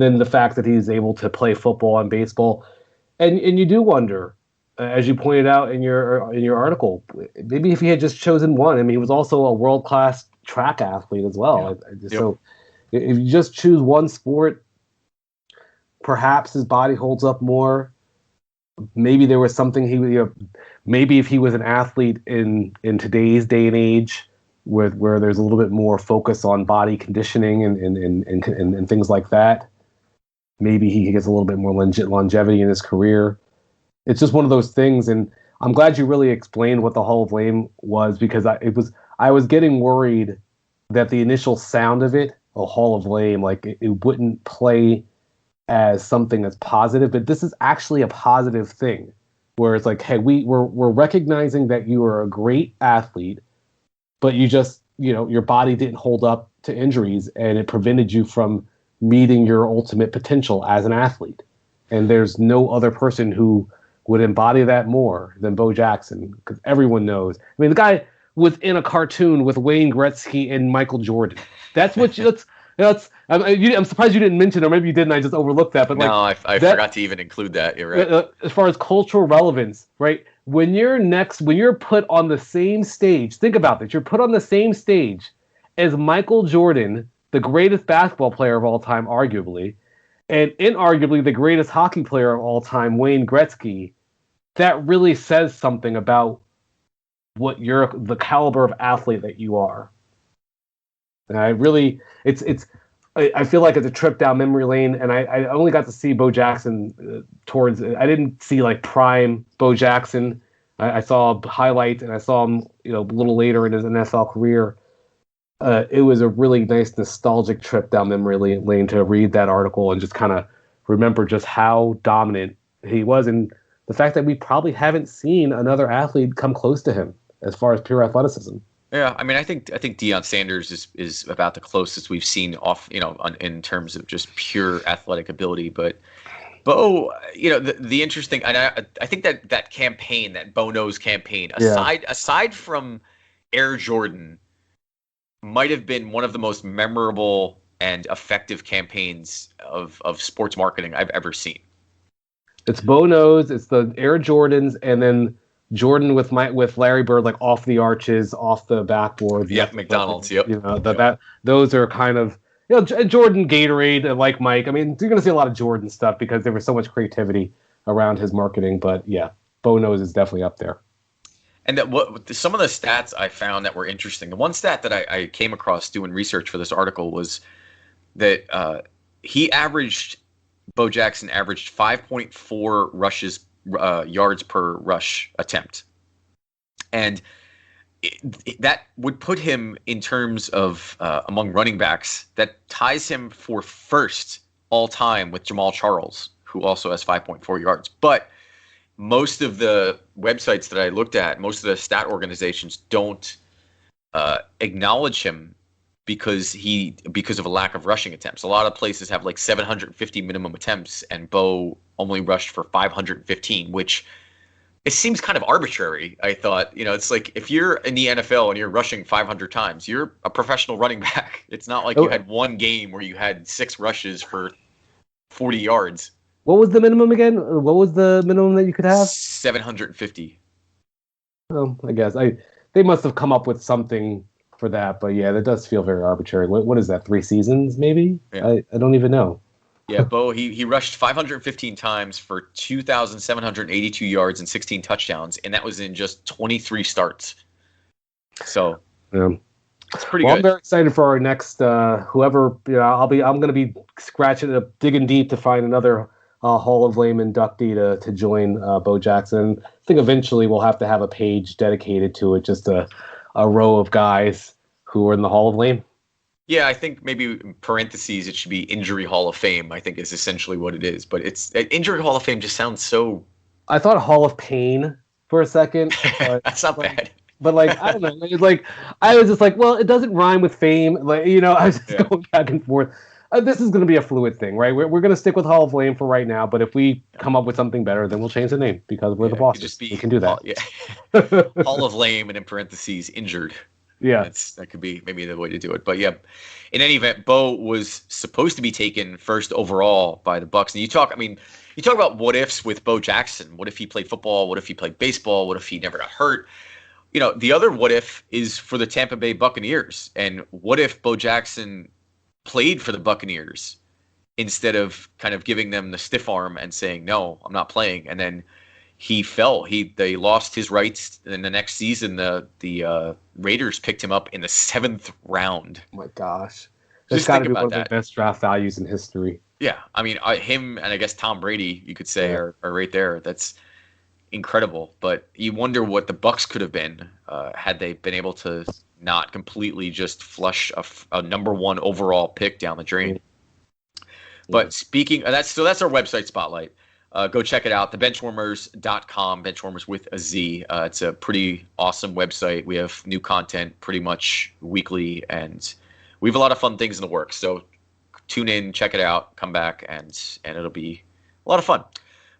then the fact that he's able to play football and baseball, and you do wonder, as you pointed out in your article, maybe if he had just chosen one. I mean, he was also a world-class track athlete as well. Yeah. So if you just choose one sport, perhaps his body holds up more. Maybe there was something maybe if he was an athlete in today's day and age, where there's a little bit more focus on body conditioning and things like that, maybe he gets a little bit more longevity in his career. It's just one of those things, and I'm glad you really explained what the Hall of Fame was, because I was getting worried that the initial sound of it, a Hall of Fame, like it wouldn't play as something that's positive, but this is actually a positive thing, where it's like, hey, we're recognizing that you are a great athlete, but you just, your body didn't hold up to injuries, and it prevented you from meeting your ultimate potential as an athlete. And there's no other person who would embody that more than Bo Jackson, because everyone knows. I mean, the guy was in a cartoon with Wayne Gretzky and Michael Jordan. That's what I'm surprised you didn't mention, or maybe you didn't. I just overlooked that. But no, I forgot to even include that. You're right. As far as cultural relevance, right? When you're put on the same stage, think about this. You're put on the same stage as Michael Jordan, the greatest basketball player of all time, arguably, and inarguably the greatest hockey player of all time, Wayne Gretzky. That really says something about what the caliber of athlete that you are. And I feel like it's a trip down memory lane, and I only got to see Bo Jackson I didn't see like prime Bo Jackson. I saw a highlight, and I saw him, a little later in his NFL career. It was a really nice nostalgic trip down memory lane to read that article and just kind of remember just how dominant he was, and the fact that we probably haven't seen another athlete come close to him as far as pure athleticism. Yeah, I mean, I think Deion Sanders is about the closest we've seen off, in terms of just pure athletic ability. But Bo, the interesting, and I think that campaign, that Bo Knows campaign, Yeah. aside from Air Jordan, might have been one of the most memorable and effective campaigns of sports marketing I've ever seen. It's Bo Knows, it's the Air Jordans, and then Jordan with Larry Bird like off the arches, off the backboards. Yep, McDonald's. Yep. That those are kind of Jordan Gatorade like Mike. I mean, you're going to see a lot of Jordan stuff because there was so much creativity around his marketing. But yeah, Bo Knows is definitely up there. And some of the stats I found that were interesting. The one stat that I came across doing research for this article was that Bo Jackson averaged 5.4 rushes, yards per rush attempt. And that would put him in terms of among running backs, that ties him for first all time with Jamal Charles, who also has 5.4 yards. But most of the websites that I looked at, most of the stat organizations don't acknowledge him because of a lack of rushing attempts. A lot of places have like 750 minimum attempts, and Bo only rushed for 515, which it seems kind of arbitrary. I thought, it's like if you're in the NFL and you're rushing 500 times, you're a professional running back. It's not like you had one game where you had 6 rushes for 40 yards. What was the minimum again? What was the minimum that you could have? 750. Well, I guess they must have come up with something for that, but yeah, that does feel very arbitrary. What is that? 3 seasons, maybe? Yeah. I don't even know. Yeah, Bo, he rushed 515 times for 2,782 yards and 16 touchdowns, and that was in just 23 starts. So, yeah. It's pretty good. I'm very excited for our next whoever. I'm going to be digging deep to find another Hall of Fame inductee to join Bo Jackson. I think eventually we'll have to have a page dedicated to it, just a row of guys who are in the Hall of Fame. Yeah, I think maybe in parentheses it should be Injury Hall of Fame, I think is essentially what it is. But it's Injury Hall of Fame just sounds so... I thought Hall of Pain for a second. That's not bad. But I don't know. I was just like, well, it doesn't rhyme with fame. I was just going back and forth. This is going to be a fluid thing, right? We're going to stick with Hall of Fame for right now. But if we come up with something better, then we'll change the name because we're the bosses. We can do that. Hall of Lame and in parentheses injured. Yeah, that could be maybe the way to do it. But yeah, in any event, Bo was supposed to be taken first overall by the Bucs. And you talk about what ifs with Bo Jackson. What if he played football? What if he played baseball? What if he never got hurt? The other what if is for the Tampa Bay Buccaneers. And what if Bo Jackson played for the Buccaneers instead of kind of giving them the stiff arm and saying, no, I'm not playing. And then he fell. They lost his rights in the next season. The Raiders picked him up in the 7th round. Oh my gosh. That's got to be one of the best draft values in history. Yeah. I mean, him and I guess Tom Brady, you could say, are right there. That's incredible. But you wonder what the Bucs could have been had they been able to not completely just flush a number 1 overall pick down the drain. Mm-hmm. But speaking of that's our website spotlight. Go check it out, thebenchwarmers.com, Benchwarmers with a Z. It's a pretty awesome website. We have new content pretty much weekly, and we have a lot of fun things in the works. So tune in, check it out, come back, and it'll be a lot of fun.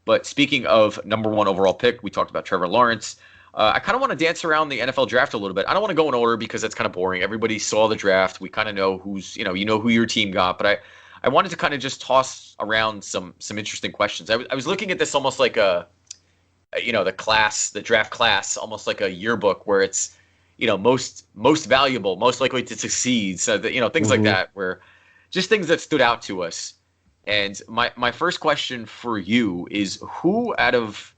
But speaking of number 1 overall pick, we talked about Trevor Lawrence. I kind of want to dance around the NFL draft a little bit. I don't want to go in order because that's kind of boring. Everybody saw the draft. We kind of know who's, who your team got, but I wanted to kind of just toss around some interesting questions. I was looking at this almost like the draft class, almost like a yearbook where it's, most valuable, most likely to succeed. So that, things like that, where just things that stood out to us. And my first question for you is, who out of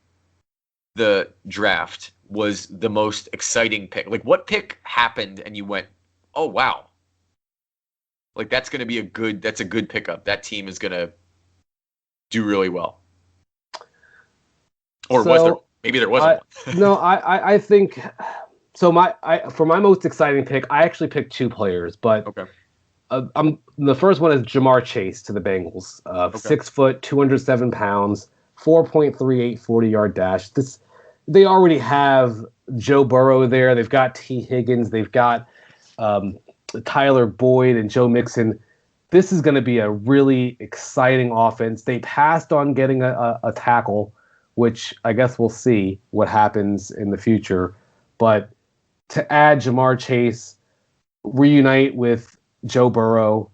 the draft was the most exciting pick? Like, what pick happened and you went, oh, wow. Like, that's going to be a good pickup. That team is going to do really well. Or was there? Maybe there wasn't. No, I think so. For my most exciting pick, I actually picked 2 players, but okay. The first one is Jamar Chase to the Bengals. 6 foot, 207 pounds, 4.38 40-yard dash. they already have Joe Burrow there. They've got T. Higgins. They've got Tyler Boyd and Joe Mixon. This is going to be a really exciting offense. They passed on getting a tackle, which I guess we'll see what happens in the future. But to add Jamar Chase, reunite with Joe Burrow,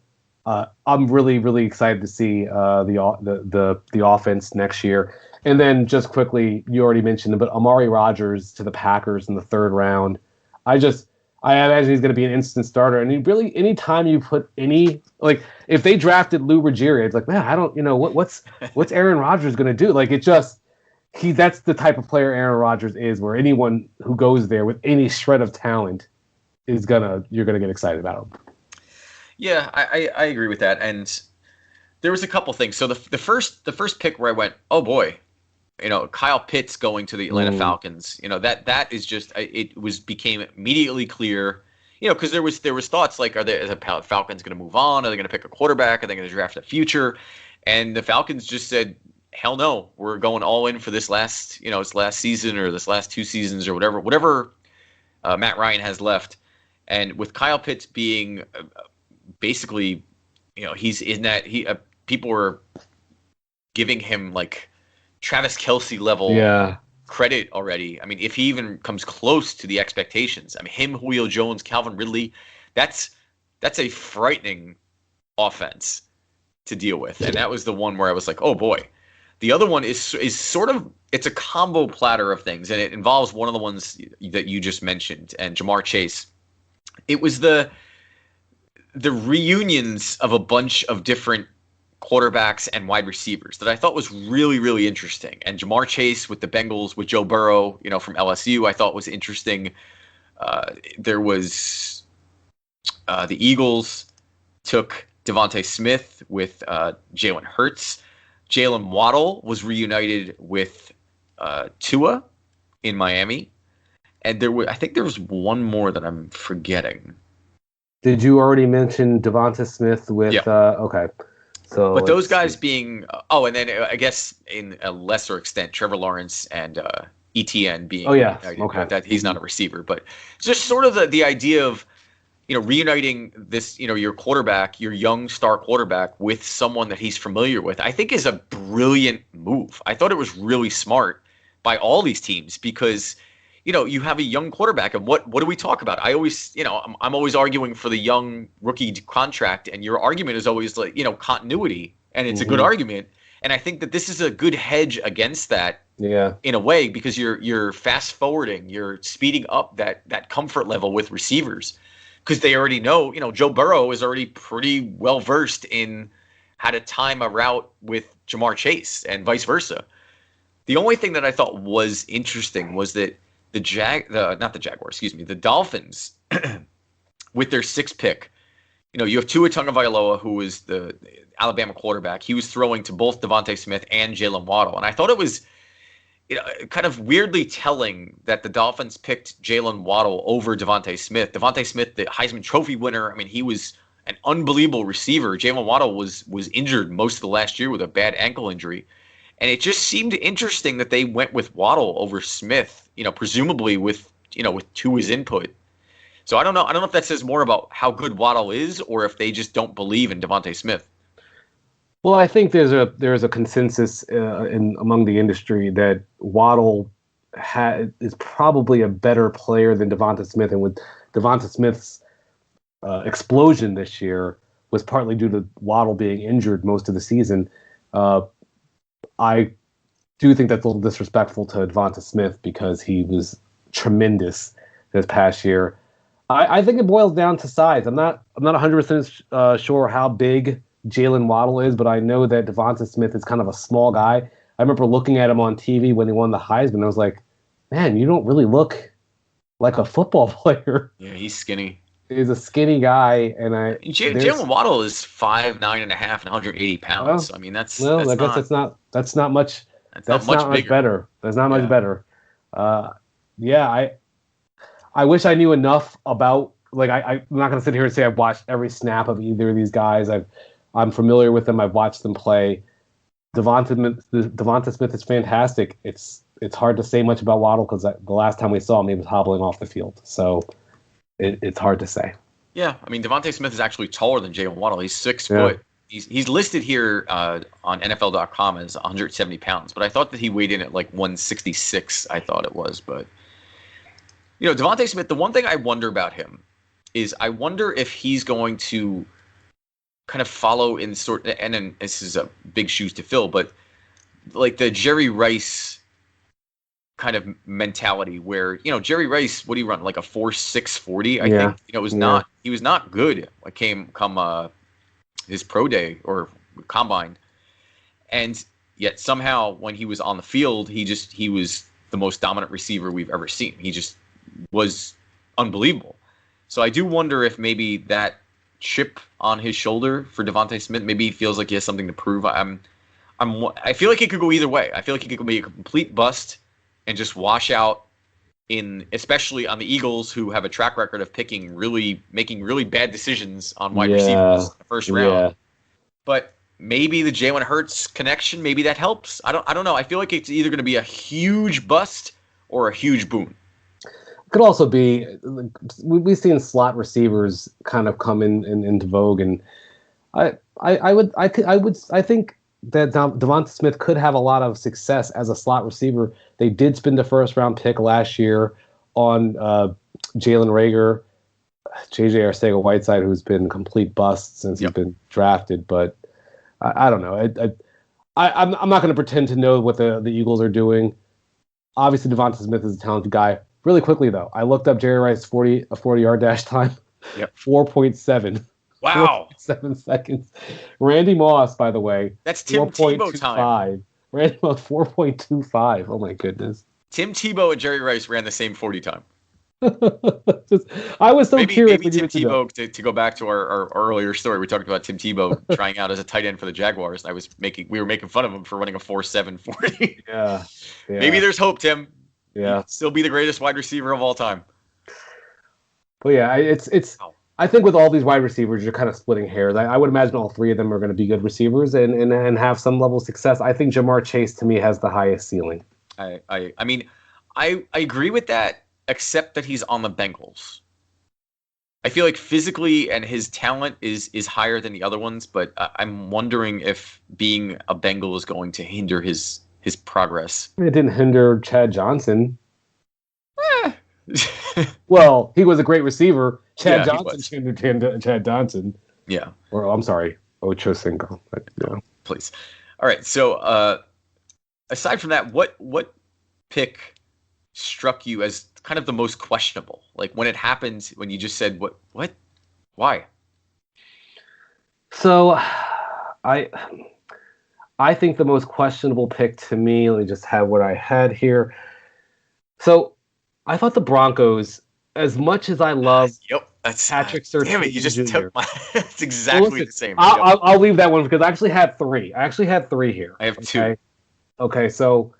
I'm really, really excited to see the offense next year. And then just quickly, you already mentioned it, but Amari Rodgers to the Packers in the third round. I imagine he's going to be an instant starter. And really, anytime you put if they drafted Lou Ruggieri, it's like, man, I don't, what's Aaron Rodgers going to do? Like, that's the type of player Aaron Rodgers is, where anyone who goes there with any shred of talent you're going to get excited about him. Yeah, I agree with that. And there was a couple things. So the first pick where I went, oh boy, Kyle Pitts going to the Atlanta Falcons. That is just became immediately clear. Because there was thoughts like, is the Falcons going to move on? Are they going to pick a quarterback? Are they going to draft a future? And the Falcons just said, hell no, we're going all in for this last season or this last 2 seasons or whatever Matt Ryan has left. And with Kyle Pitts being basically, he's in that people were giving him like Travis Kelce level credit already. I mean, if he even comes close to the expectations, I mean, him, Julio Jones, Calvin Ridley, that's a frightening offense to deal with. And that was the one where I was like, oh boy. The other one is sort of, it's a combo platter of things, and it involves one of the ones that you just mentioned, and Jamar Chase. It was the reunions of a bunch of different quarterbacks and wide receivers that I thought was really, really interesting. And Jamar Chase with the Bengals, with Joe Burrow, from LSU, I thought was interesting. There was the Eagles took Devontae Smith with Jalen Hurts. Jalen Waddle was reunited with Tua in Miami. And I think there was one more that I'm forgetting. Did you already mention Devonta Smith with? Yep. Okay, so but those guys being and then I guess in a lesser extent, Trevor Lawrence and ETN being. Oh yeah, okay. That he's not a receiver, but just sort of the idea of reuniting this your quarterback, your young star quarterback, with someone that he's familiar with. I think is a brilliant move. I thought it was really smart by all these teams because. You have a young quarterback, and what do we talk about? I always, I'm always arguing for the young rookie contract, and your argument is always like, continuity, and it's a good argument. And I think that this is a good hedge against that, in a way, because you're fast forwarding, you're speeding up that comfort level with receivers, because they already know, Joe Burrow is already pretty well versed in how to time a route with Jamar Chase and vice versa. The only thing that I thought was interesting was that the Dolphins, with their 6th pick, you have Tua Tagovailoa, who is the Alabama quarterback. He was throwing to both Devontae Smith and Jalen Waddle. And I thought it was kind of weirdly telling that the Dolphins picked Jalen Waddle over Devontae Smith. Devontae Smith, the Heisman Trophy winner, I mean, he was an unbelievable receiver. Jalen Waddle was injured most of the last year with a bad ankle injury. And it just seemed interesting that they went with Waddle over Smith, presumably with Tua's input. So I don't know. I don't know if that says more about how good Waddle is, or if they just don't believe in Devontae Smith. Well, I think there's a consensus among the industry that Waddle is probably a better player than Devonta Smith, and with Devonta Smith's explosion this year was partly due to Waddle being injured most of the season. I do think that's a little disrespectful to Devonta Smith because he was tremendous this past year. I think it boils down to size. I'm not 100% sure how big Jalen Waddle is, but I know that Devonta Smith is kind of a small guy. I remember looking at him on TV when he won the Heisman. I was like, man, you don't really look like a football player. Yeah, he's skinny. He's a skinny guy, and Jalen Waddle is 5'9.5" and 180 pounds. Well, I mean, that's guess that's not much. That's not much better. That's not much better. I wish I knew enough about. Like, I'm not going to sit here and say I've watched every snap of either of these guys. I'm familiar with them. I've watched them play. Devonta Smith is fantastic. It's it's hard to say much about Waddle because the last time we saw him, he was hobbling off the field. So it's hard to say. Yeah, I mean, Devontae Smith is actually taller than Jalen Waddle. He's 6 foot. He's listed here on NFL.com as 170 pounds, but I thought that he weighed in at like 166, I thought it was. But, Devontae Smith, the one thing I wonder about him is I wonder if he's going to kind of follow in and this is a big shoes to fill, but like the Jerry Rice kind of mentality where, Jerry Rice, what do you run? Like a 4.6 40, I think. He was not good. Come his pro day or combine. And yet somehow when he was on the field, he was the most dominant receiver we've ever seen. He just was unbelievable. So I do wonder if maybe that chip on his shoulder for Devontae Smith, maybe he feels like he has something to prove. I feel like it could go either way. I feel like he could be a complete bust and just wash out especially on the Eagles, who have a track record of making really bad decisions on wide receivers in the first round. Yeah. But maybe the Jalen Hurts connection, maybe that helps. I don't know. I feel like it's either going to be a huge bust or a huge boon. It could also be, we've seen slot receivers kind of come into vogue, and I think that Devonta Smith could have a lot of success as a slot receiver. They did spend the first round pick last year on Jalen Reagor, JJ Arcega-Whiteside, who's been complete bust since he's been drafted. But I don't know. I'm not going to pretend to know what the Eagles are doing. Obviously, Devonta Smith is a talented guy. Really quickly, though, I looked up Jerry Rice's 40-yard dash time. 4.7. Wow. 7 seconds. Randy Moss, by the way. That's Tim Tebow time. Randy Moss, 4.25. Oh, my goodness. Tim Tebow and Jerry Rice ran the same 40 time. I was so curious. Maybe Tim Tebow, to go back to our earlier story, we talked about Tim Tebow trying out as a tight end for the Jaguars. And we were making fun of him for running a 4.7 40. Yeah. Maybe there's hope, Tim. Yeah. He'd still be the greatest wide receiver of all time. But yeah, it's. I think with all these wide receivers, you're kind of splitting hairs. I would imagine all three of them are going to be good receivers and have some level of success. I think Jamar Chase, to me, has the highest ceiling. I mean, I agree with that, except that he's on the Bengals. I feel like physically and his talent is higher than the other ones, but I'm wondering if being a Bengal is going to hinder his progress. It didn't hinder Chad Johnson. Well, he was a great receiver. Chad Johnson hindered Chad Johnson. Yeah. Or I'm sorry, Ocho Cinco. Please. All right. So aside from that, what pick struck you as kind of the most questionable? Like when it happened, when you just said, what, why? So I think the most questionable pick to me, let me just have what I had here. So I thought the Broncos, as much as I love Patrick Surtain. Damn it, you just took my... It's exactly the same. I'll leave that one because I actually had three. Here. I have two. Okay, so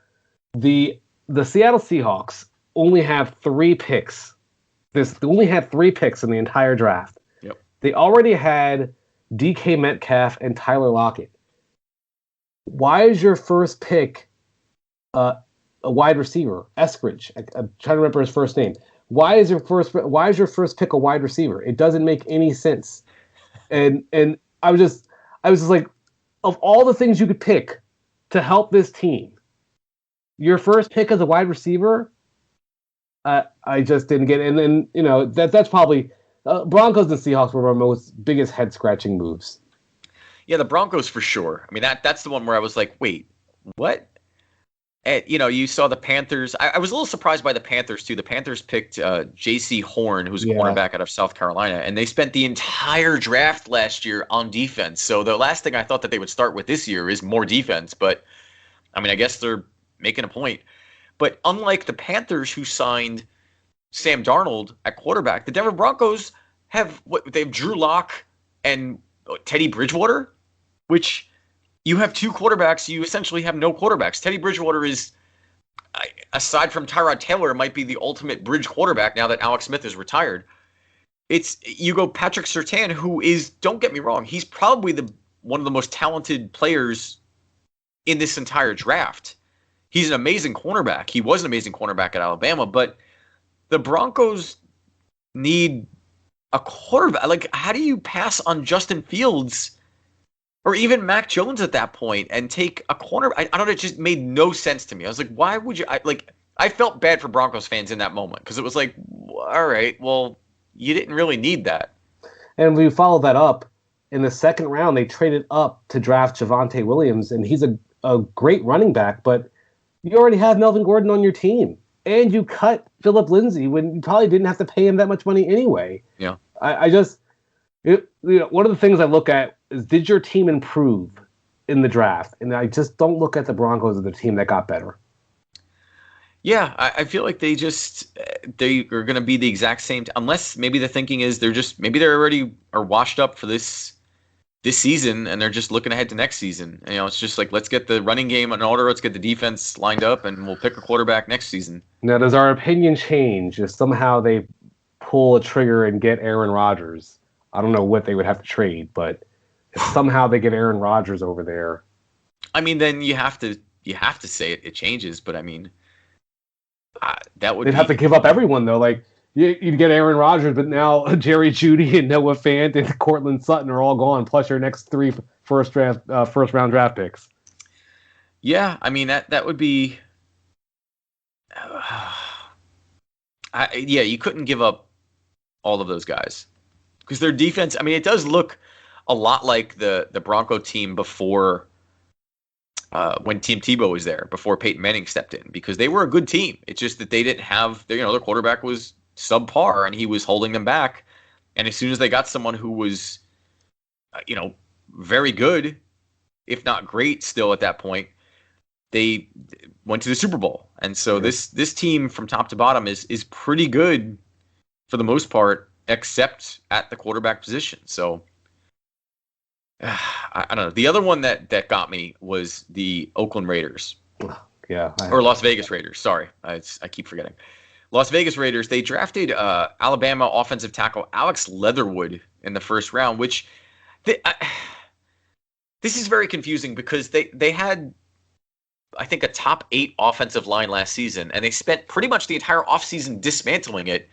the Seattle Seahawks only have 3 picks. They only had 3 picks in the entire draft. Yep. They already had DK Metcalf and Tyler Lockett. Why is your first pick a wide receiver? Eskridge. I'm trying to remember his first name. Why is your first pick a wide receiver? It doesn't make any sense. And I was just like, of all the things you could pick to help this team, your first pick as a wide receiver, I just didn't get it. And then, that's probably Broncos and Seahawks were my biggest head scratching moves. Yeah, the Broncos for sure. I mean, that's the one where I was like, wait, what? And, you saw the Panthers. I was a little surprised by the Panthers, too. The Panthers picked J.C. Horn, who's a cornerback out of South Carolina, and they spent the entire draft last year on defense. So the last thing I thought that they would start with this year is more defense. But, I mean, I guess they're making a point. But unlike the Panthers, who signed Sam Darnold at quarterback, the Denver Broncos have Drew Lock and Teddy Bridgewater, which... You have 2 quarterbacks. You essentially have no quarterbacks. Teddy Bridgewater is, aside from Tyrod Taylor, might be the ultimate bridge quarterback now that Alex Smith is retired. You go Patrick Surtain, who is, don't get me wrong, he's probably one of the most talented players in this entire draft. he's an amazing cornerback. He was an amazing cornerback at Alabama, but the Broncos need a quarterback. Like, how do you pass on Justin Fields or even Mac Jones at that point and take a corner? I don't know. It just made no sense to me. I was like, why would you? I felt bad for Broncos fans in that moment because it was like, all right, well, you didn't really need that. And we followed that up in the second round. They traded up to draft Javonte Williams, and he's a great running back, but you already have Melvin Gordon on your team. And you cut Phillip Lindsay when you probably didn't have to pay him that much money anyway. Yeah. One of the things I look at is, did your team improve in the draft? And I just don't look at the Broncos as the team that got better. Yeah, I feel like they are going to be the exact same. Unless maybe the thinking is maybe they already are washed up for this season and they're just looking ahead to next season. It's just like, let's get the running game in order, let's get the defense lined up, and we'll pick a quarterback next season. Now, does our opinion change if somehow they pull a trigger and get Aaron Rodgers? I don't know what they would have to trade, but if somehow they get Aaron Rodgers over there, I mean, then you have to say it changes. But I mean, that would they'd have to give up everyone though. Like, you'd get Aaron Rodgers, but now Jerry Jeudy and Noah Fant and Cortland Sutton are all gone, plus your next 3 first round draft picks. Yeah, I mean that would be. You couldn't give up all of those guys because their defense. I mean, it does look a lot like the Bronco team before. When Tim Tebow was there, before Peyton Manning stepped in, because they were a good team. It's just that they didn't have their quarterback was subpar and he was holding them back. And as soon as they got someone who was, very good, if not great still at that point, they went to the Super Bowl. And so this team from top to bottom is pretty good for the most part, except at the quarterback position. So I don't know. The other one that got me was the Oakland Raiders. Yeah. Or Las Vegas Raiders. Sorry. I keep forgetting. Las Vegas Raiders, they drafted Alabama offensive tackle Alex Leatherwood in the first round, which this is very confusing because they had, I think, a top 8 offensive line last season, and they spent pretty much the entire offseason dismantling it,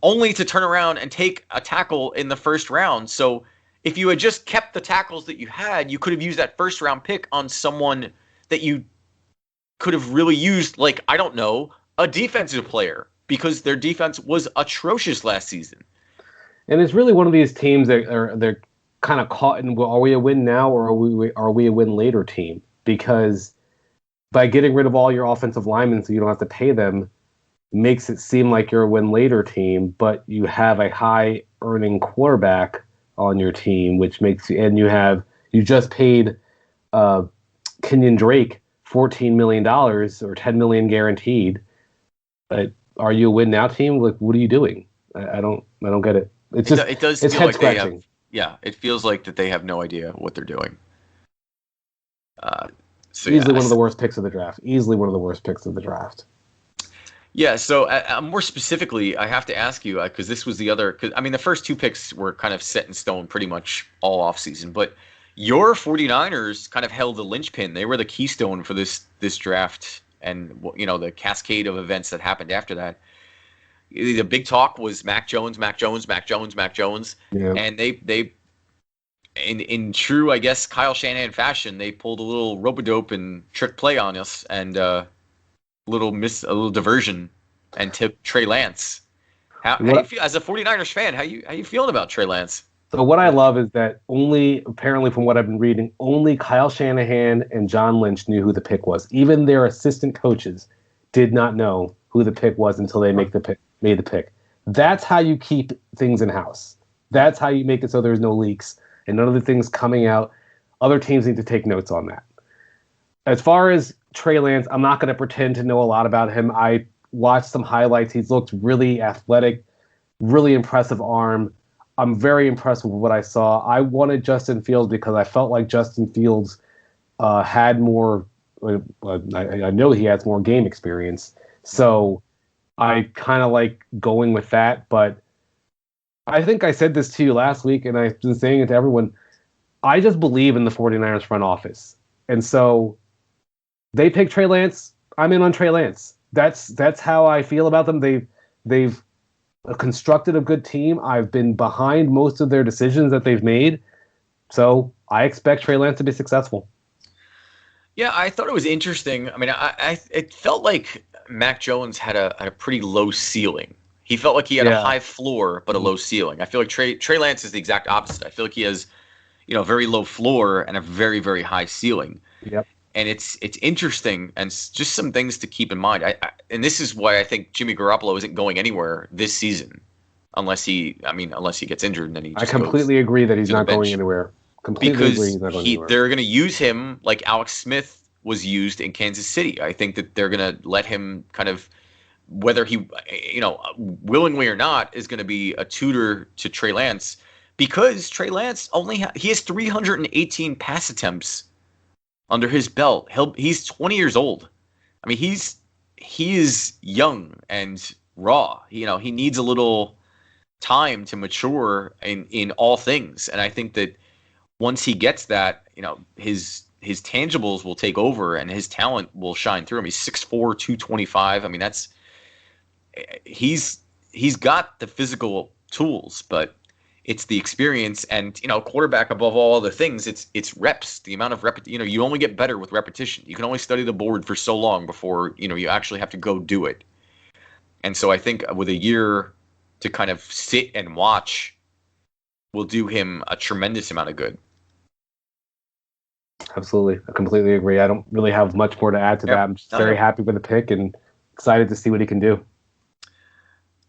only to turn around and take a tackle in the first round. So if you had just kept the tackles that you had, you could have used that first round pick on someone that you could have really used, like, I don't know, a defensive player, because their defense was atrocious last season. And it's really one of these teams that they're kind of caught in, well, are we a win now or are we a win later team? Because by getting rid of all your offensive linemen so you don't have to pay them makes it seem like you're a win later team, but you have a high earning quarterback on your team, which makes you, and you just paid Kenyon Drake $14 million or $10 million guaranteed. Are you a win now team? Like, what are you doing? I don't get it. It's just it does it's feel head like scratching. they have, yeah, it feels like that they have no idea what they're doing. Easily one of the worst picks of the draft. Yeah, so more specifically, I have to ask you, because this was the other, because I mean, the first 2 picks were kind of set in stone pretty much all offseason, but your 49ers kind of held the linchpin. They were the keystone for this draft and, the cascade of events that happened after that. The big talk was Mac Jones. Yeah. And they in true, I guess, Kyle Shanahan fashion, they pulled a little rope-a-dope and trick play on us and a little diversion and took Trey Lance. How do you feel as a 49ers fan? How you feeling about Trey Lance? So what I love is that apparently from what I've been reading, only Kyle Shanahan and John Lynch knew who the pick was. Even their assistant coaches did not know who the pick was until they made the pick. That's how you keep things in house. That's how you make it so there's no leaks and none of the things coming out. Other teams need to take notes on that. As far as Trey Lance, I'm not going to pretend to know a lot about him. I watched some highlights. He's looked really athletic, really impressive arm. I'm very impressed with what I saw. I wanted Justin Fields because I felt like Justin Fields had more. I know he has more game experience, so I kind of like going with that. But I think I said this to you last week, and I've been saying it to everyone. I just believe in the 49ers front office, and so they picked Trey Lance. I'm in on Trey Lance. That's how I feel about them. They've constructed a good team. I've been behind most of their decisions that they've made, so I expect Trey Lance to be successful. Yeah, I thought it was interesting. I mean, it felt like Mac Jones had a pretty low ceiling. He felt like he had a high floor but a low ceiling. I feel like Trey Lance is the exact opposite. I feel like he has, a very low floor and a very, very high ceiling. Yep. And it's interesting, and just some things to keep in mind. And this is why I think Jimmy Garoppolo isn't going anywhere this season, unless he gets injured and then he. I completely agree that he's not going anywhere. Completely agree he's not going anywhere. They're going to use him like Alex Smith was used in Kansas City. I think that they're going to let him kind of, whether he, willingly or not, is going to be a tutor to Trey Lance, because Trey Lance he has 318 pass attempts under his belt. He's 20 years old. I mean, he is young and raw. He needs a little time to mature in all things. And I think that once he gets that, his tangibles will take over and his talent will shine through him. He's 6'4", 225. I mean, he's got the physical tools, but it's the experience, and quarterback above all other things, it's reps. The amount of you only get better with repetition. You can only study the board for so long before you actually have to go do it. And so I think with a year to kind of sit and watch will do him a tremendous amount of good. Absolutely, I completely agree. I don't really have much more to add to that. I'm just very happy with the pick and excited to see what he can do.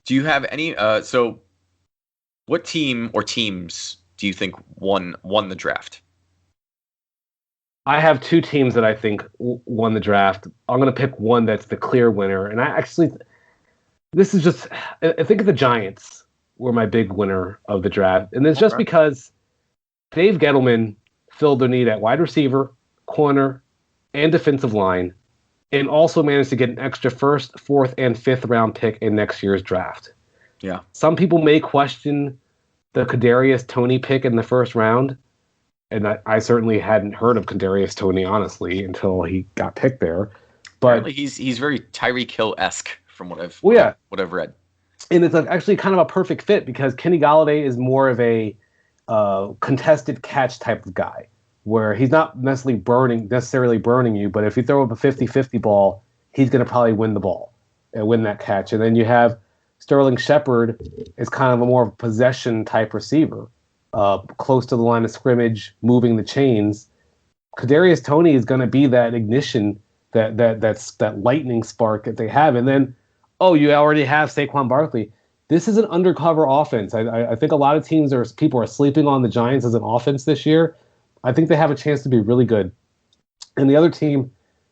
Do you have any? So, what team or teams do you think won the draft? I have two teams that I think won the draft. I'm going to pick one that's the clear winner, and I think the Giants were my big winner of the draft, and it's just because Dave Gettleman filled their need at wide receiver, corner, and defensive line, and also managed to get an extra first, fourth, and fifth round pick in next year's draft. Yeah. Some people may question the Kadarius Toney pick in the first round, and I certainly hadn't heard of Kadarius Toney, honestly, until he got picked there. But apparently he's very Tyreek Hill-esque from what I've read. And it's actually kind of a perfect fit because Kenny Golladay is more of a contested catch type of guy, where he's not necessarily burning you, but if you throw up a 50-50 ball, he's going to probably win the ball and win that catch. And then you have Sterling Shepard is kind of a more possession type receiver, close to the line of scrimmage, moving the chains. Kadarius Toney is going to be that ignition, that lightning spark that they have. And then, you already have Saquon Barkley. This is an undercover offense. I think a lot of people are sleeping on the Giants as an offense this year. I think they have a chance to be really good. And the other team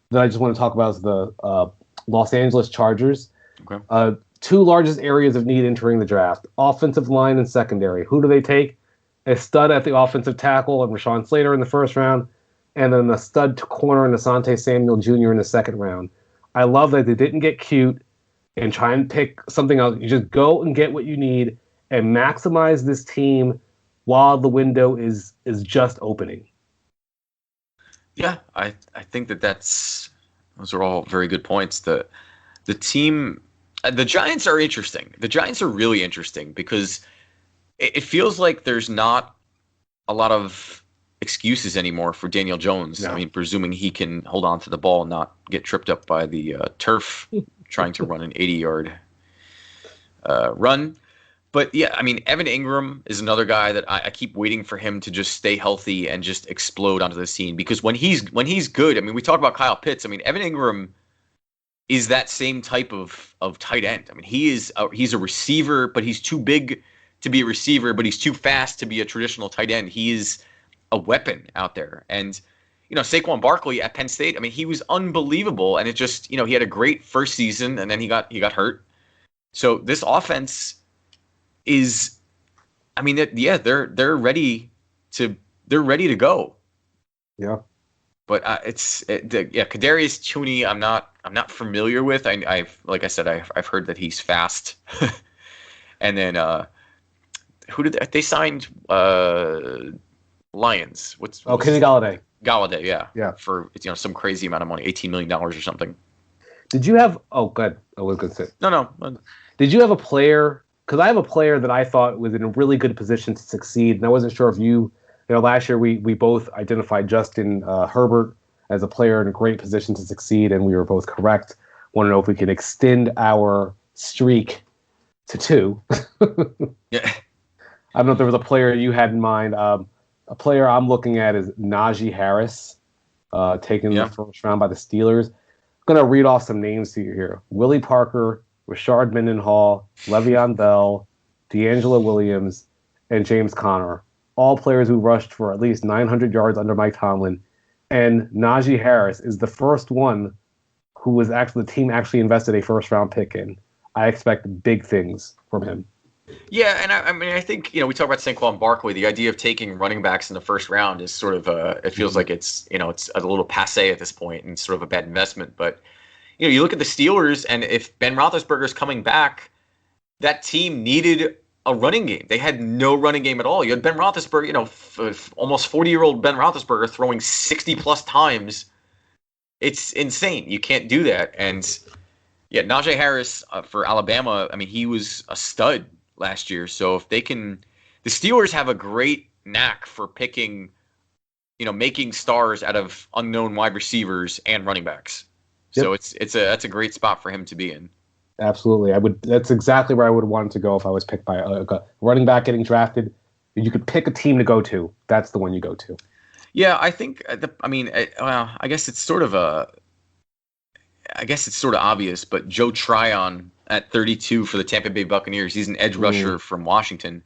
that I just want to talk about is the Los Angeles Chargers. Okay. Two largest areas of need entering the draft: offensive line and secondary. Who do they take? A stud at the offensive tackle and Rashawn Slater in the first round, and then a stud corner and Asante Samuel Jr. in the second round. I love that they didn't get cute and try and pick something else. You just go and get what you need and maximize this team while the window is just opening. Yeah, I think those are all very good points. The team, the Giants are interesting. The Giants are really interesting because it feels like there's not a lot of excuses anymore for Daniel Jones. No. I mean, presuming he can hold on to the ball and not get tripped up by the turf trying to run an 80-yard run. But yeah, I mean, Evan Ingram is another guy that I keep waiting for him to just stay healthy and just explode onto the scene. Because when he's good, I mean, we talk about Kyle Pitts. I mean, Evan Ingram is that same type of tight end. I mean, he's a receiver, but he's too big to be a receiver, but he's too fast to be a traditional tight end. He is a weapon out there. And Saquon Barkley at Penn State, I mean, he was unbelievable, and it just, he had a great first season, and then he got hurt. So this offense is, I mean, they're ready to go. Yeah. But Kadarius Toney, I'm not familiar with. Like I said, I've heard that he's fast. And then who did they signed? Lions. Kenny Golladay. Golladay, yeah. Yeah. For some crazy amount of money, $18 million or something. Did you have? Oh, good. I was going to say. No. Did you have a player? Because I have a player that I thought was in a really good position to succeed, and I wasn't sure if last year we both identified Justin Herbert as a player in a great position to succeed, and we were both correct. Want to know if we can extend our streak to 2. Yeah. I don't know if there was a player you had in mind. A player I'm looking at is Najee Harris, taken in the first round by the Steelers. I'm going to read off some names to you here. Willie Parker, Rashard Mendenhall, Le'Veon Bell, D'Angelo Williams, and James Conner. All players who rushed for at least 900 yards under Mike Tomlin. And Najee Harris is the first one who was the team actually invested a first-round pick in. I expect big things from him. Yeah, and I think, we talk about Saquon Barkley. The idea of taking running backs in the first round is sort of it feels like it's a little passé at this point and sort of a bad investment. But, you look at the Steelers, and if Ben Roethlisberger's coming back, that team needed a running game. They had no running game at all. You had Ben Roethlisberger, almost 40-year-old Ben Roethlisberger throwing 60-plus times. It's insane. You can't do that. And, yeah, Najee Harris for Alabama, he was a stud last year. So if they can, the Steelers have a great knack for picking, making stars out of unknown wide receivers and running backs. Yep. So that's a great spot for him to be in. Absolutely. That's exactly where I would want to go if I was picked by a running back getting drafted. You could pick a team to go to. That's the one you go to. Yeah, I think I guess it's sort of obvious, but Joe Tryon at 32 for the Tampa Bay Buccaneers. He's an edge rusher from Washington.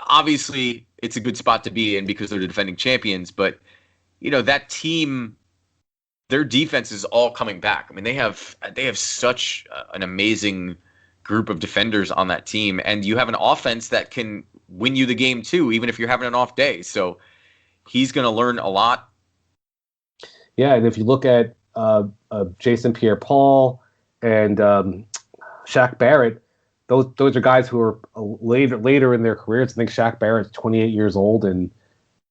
Obviously it's a good spot to be in because they're the defending champions, but that team, their defense is all coming back. They have such an amazing group of defenders on that team, and you have an offense that can win you the game too, even if you're having an off day. So he's going to learn a lot. Yeah, and if you look at Jason Pierre-Paul and Shaq Barrett, those are guys who are later in their careers. I think Shaq Barrett's 28 years old, and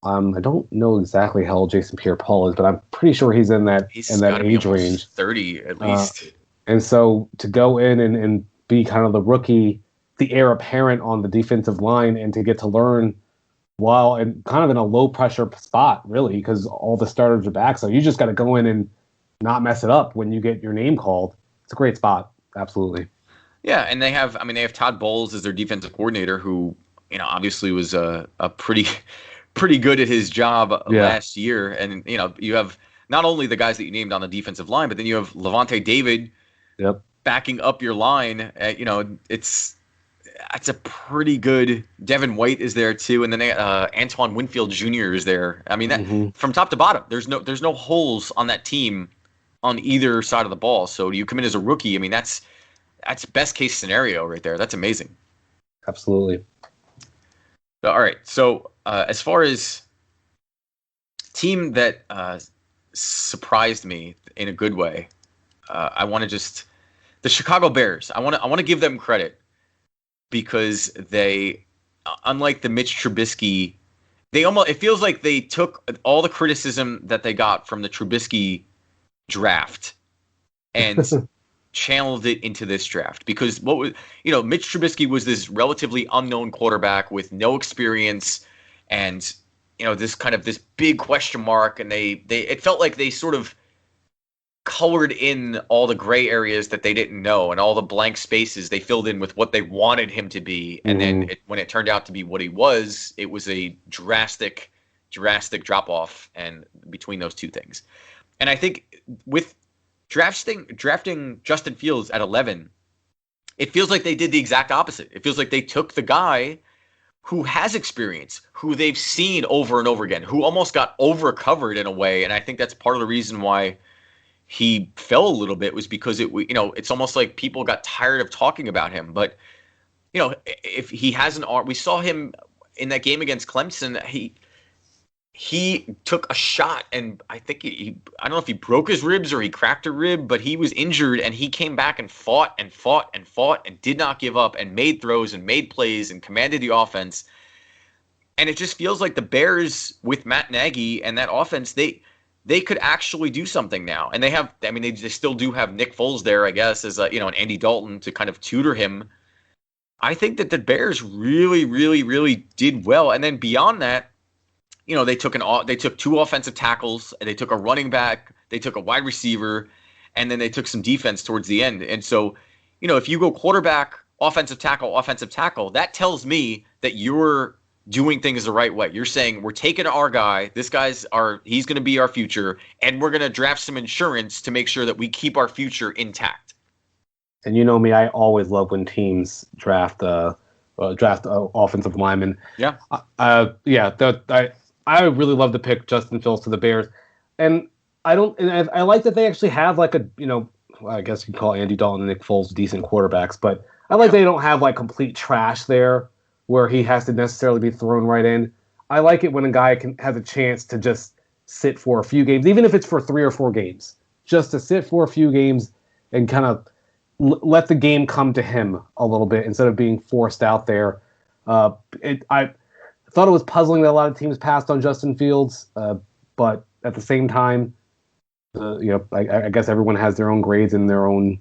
I don't know exactly how old Jason Pierre-Paul is, but I'm pretty sure he's in that age range, 30 at least. And so to go in and be kind of the rookie, the heir apparent on the defensive line, and to get to learn while and kind of in a low pressure spot, really, because all the starters are back. So you just got to go in and not mess it up when you get your name called. It's a great spot. Absolutely. Yeah. And they have Todd Bowles as their defensive coordinator, who, obviously was a pretty good at his job last year. And, you have not only the guys that you named on the defensive line, but then you have Levante David backing up your line. It's a pretty good. Devin White is there too, and then Antoine Winfield Jr. is there. From top to bottom, there's no holes on that team on either side of the ball. So you come in as a rookie. That's best case scenario right there. That's amazing. Absolutely. All right. So as far as team that surprised me in a good way, I want to the Chicago Bears. I want to give them credit. Because they, unlike the Mitch Trubisky, it feels like they took all the criticism that they got from the Trubisky draft and channeled it into this draft. Because Mitch Trubisky was this relatively unknown quarterback with no experience and, this big question mark. And it felt like they sort of colored in all the gray areas that they didn't know, and all the blank spaces they filled in with what they wanted him to be. And then when it turned out to be what he was, it was a drastic drop off and between those two things. And I think with drafting Justin Fields at 11, it feels like they did the exact opposite. It feels like they took the guy who has experience, who they've seen over and over again, who almost got overcovered in a way. And I think that's part of the reason why he fell a little bit, was because it's almost like people got tired of talking about him. But, if he has an arm, we saw him in that game against Clemson. He took a shot, and I think I don't know if he broke his ribs or he cracked a rib, but he was injured, and he came back and fought and fought and fought and did not give up and made throws and made plays and commanded the offense. And it just feels like the Bears with Matt Nagy and that offense, they could actually do something now. And they have, I mean, they still do have Nick Foles there, I guess, as and Andy Dalton to kind of tutor him. I think that the Bears really, really, really did well. And then beyond that, they took 2 offensive tackles, and they took a running back, they took a wide receiver, and then they took some defense towards the end. And so, if you go quarterback, offensive tackle, that tells me that you're doing things the right way. You're saying, we're taking our guy, he's going to be our future, and we're going to draft some insurance to make sure that we keep our future intact. And you know me, I always love when teams draft offensive linemen. Yeah. I really love to pick Justin Fields to the Bears. And I like that they actually have like I guess you can call Andy Dalton and Nick Foles decent quarterbacks, but I like they don't have like complete trash there where he has to necessarily be thrown right in. I like it when a guy has a chance to just sit for a few games, even if it's for 3 or 4 games, just to sit for a few games and kind of let the game come to him a little bit instead of being forced out there. I thought it was puzzling that a lot of teams passed on Justin Fields, but at the same time, I guess everyone has their own grades and their own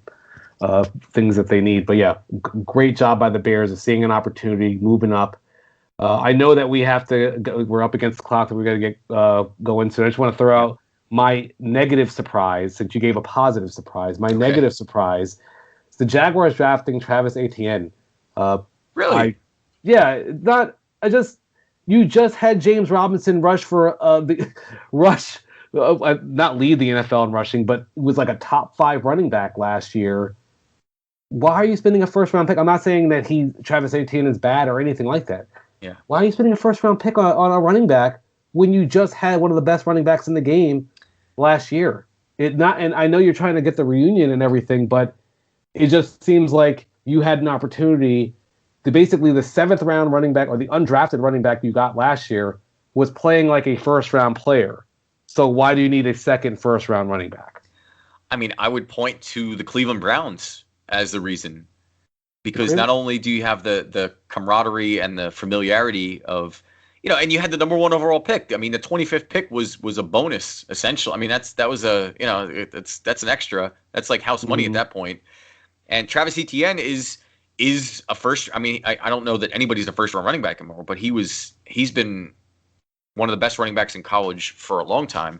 things that they need. But yeah, great job by the Bears of seeing an opportunity, moving up. I know that we have to go, we're up against the clock that we got to get going. So I just want to throw out my negative surprise, since you gave a positive surprise. My negative surprise is the Jaguars drafting Travis Etienne. Really? You just had James Robinson rush for not lead the NFL in rushing, but was like a top 5 running back last year. Why are you spending a first-round pick? I'm not saying that Travis Etienne is bad or anything like that. Yeah. Why are you spending a first-round pick on a running back when you just had one of the best running backs in the game last year? And I know you're trying to get the reunion and everything, but it just seems like you had an opportunity to basically the 7th-round running back or the undrafted running back you got last year was playing like a first-round player. So why do you need a second first-round running back? I mean, I would point to the Cleveland Browns as the reason, because not only do you have the camaraderie and the familiarity of, and you had the number 1 overall pick. I mean, the 25th pick was a bonus essentially. I mean, that's an extra. That's like house money at that point. And Travis Etienne is a first. I mean, I don't know that anybody's a first-round running back anymore, but he's been one of the best running backs in college for a long time.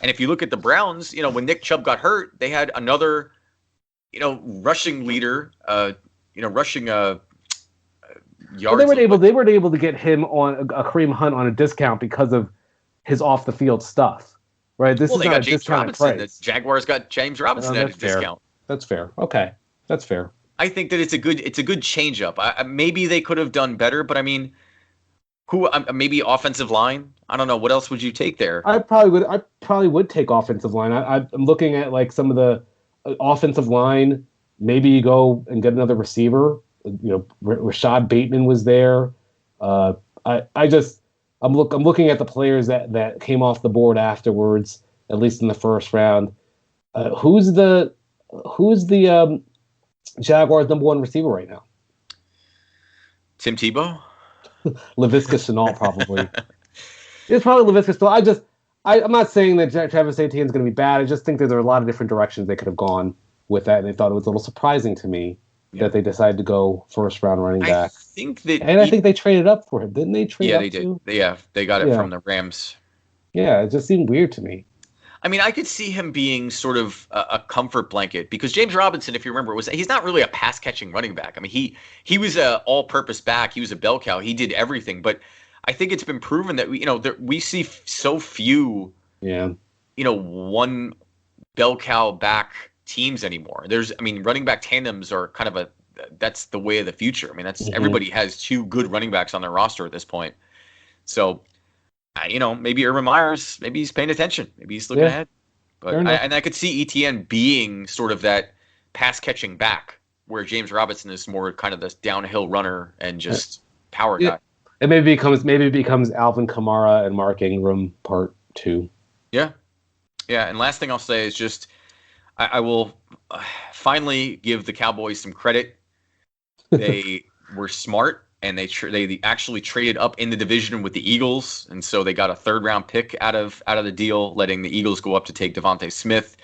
And if you look at the Browns, when Nick Chubb got hurt, they had another, rushing leader, rushing yards. Well, they were able to get him on a Kareem Hunt on a discount because of his off the field stuff, right? This is they not got a James discounted Robinson. price. The Jaguars got James Robinson at a discount. That's fair. Okay, that's fair. I think that it's a good change up. Maybe they could have done better, but I mean, maybe offensive line. I don't know. What else would you take there? I probably would take offensive line. I'm looking at like some of the offensive line. Maybe you go and get another receiver. Rashad Bateman was there. I'm looking at the players that came off the board afterwards, at least in the first round. Who's the Jaguars' number 1 receiver right now? Tim Tebow? Laviska Shenault, probably. It's probably Laviska Shenault. I'm not saying that Travis Etienne is going to be bad. I just think that there are a lot of different directions they could have gone with that, and they thought it was a little surprising to me that they decided to go first-round running back. I think they traded up for him. Didn't they trade up? Yeah, they did. They got it from the Rams. Yeah, it just seemed weird to me. I mean, I could see him being sort of a comfort blanket, because James Robinson, if you remember, he's not really a pass-catching running back. I mean, he was an all-purpose back. He was a bell cow. He did everything. But I think it's been proven that we see so few, one bell cow back teams anymore. Running back tandems are kind of that's the way of the future. I mean, everybody has 2 good running backs on their roster at this point. So, maybe Urban Meyer's, maybe he's paying attention. Maybe he's looking ahead. But I could see Etienne being sort of that pass-catching back, where James Robinson is more kind of this downhill runner and just power guy. It maybe becomes Alvin Kamara and Mark Ingram part 2. Yeah. Yeah, and last thing I'll say is just I will finally give the Cowboys some credit. They were smart and they actually traded up in the division with the Eagles, and so they got a 3rd-round pick out of the deal, letting the Eagles go up to take Devontae Smith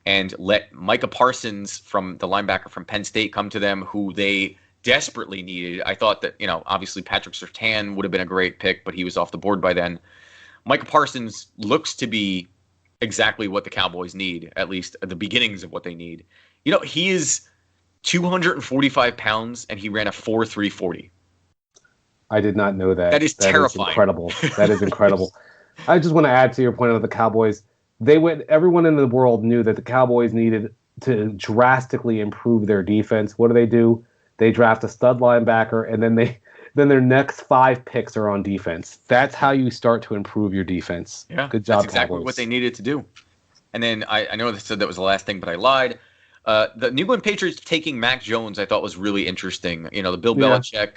and let Micah Parsons, from the linebacker from Penn State, come to them, who they desperately needed. I thought that, obviously Patrick Surtain would have been a great pick, but he was off the board by then. Micah Parsons looks to be exactly what the Cowboys need, at least at the beginnings of what they need. He is 245 pounds, and he ran a 4.340. I did not know that. That is terrifying. Incredible. That is incredible. I just want to add to your point about the Cowboys. Everyone in the world knew that the Cowboys needed to drastically improve their defense. What do? They draft a stud linebacker, and then their next 5 picks are on defense. That's how you start to improve your defense. Yeah, good job, that's exactly Cowboys. what they needed to do. And then I know they said that was the last thing, but I lied. The New England Patriots taking Mac Jones, I thought was really interesting. The Bill Belichick,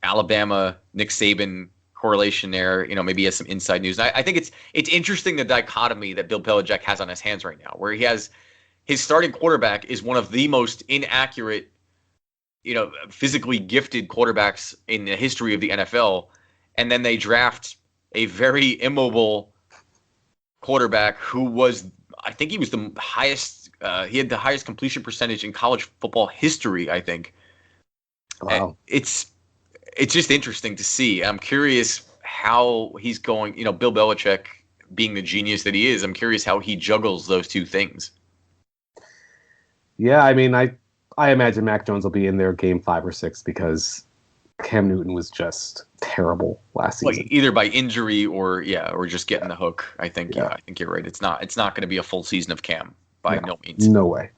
Alabama, Nick Saban correlation there. Maybe he has some inside news. I think it's interesting, the dichotomy that Bill Belichick has on his hands right now, where he has his starting quarterback is one of the most inaccurate, physically gifted quarterbacks in the history of the NFL, and then they draft a very immobile quarterback who was, I think he was the highest, he had the highest completion percentage in college football history, I think. Wow. It's just interesting to see. I'm curious how he's going, Bill Belichick being the genius that he is, I'm curious how he juggles those two things. Yeah, I mean, I imagine Mac Jones will be in there game 5 or 6 because Cam Newton was just terrible last season. Either by injury or just getting the hook. I think you're right. It's not going to be a full season of Cam by no means. No way.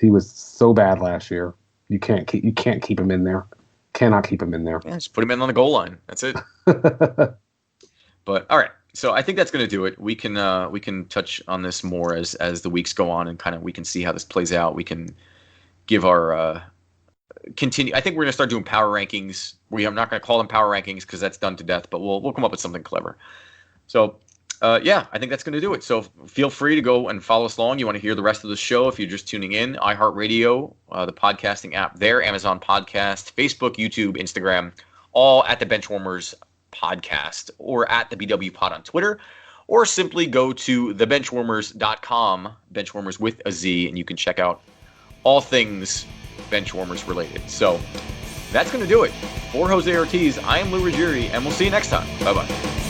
He was so bad last year. You can't keep him in there. Cannot keep him in there. Yeah, just put him in on the goal line. That's it. But all right. So I think that's going to do it. We can touch on this more as the weeks go on, and kind of we can see how this plays out. We can give our continue. I think we're going to start doing power rankings. I'm not going to call them power rankings because that's done to death, but we'll come up with something clever. So I think that's going to do it. So feel free to go and follow us along. You want to hear the rest of the show if you're just tuning in. iHeartRadio, the podcasting app there, Amazon Podcast, Facebook, YouTube, Instagram, all at the Benchwarmerz Podcast, or at the BW Pod on Twitter, or simply go to thebenchwarmers.com, Benchwarmers with a Z, and you can check out all things Benchwarmers related. So that's going to do it. For Jose Ortiz, I am Lou Ruggieri, and we'll see you next time. Bye-bye.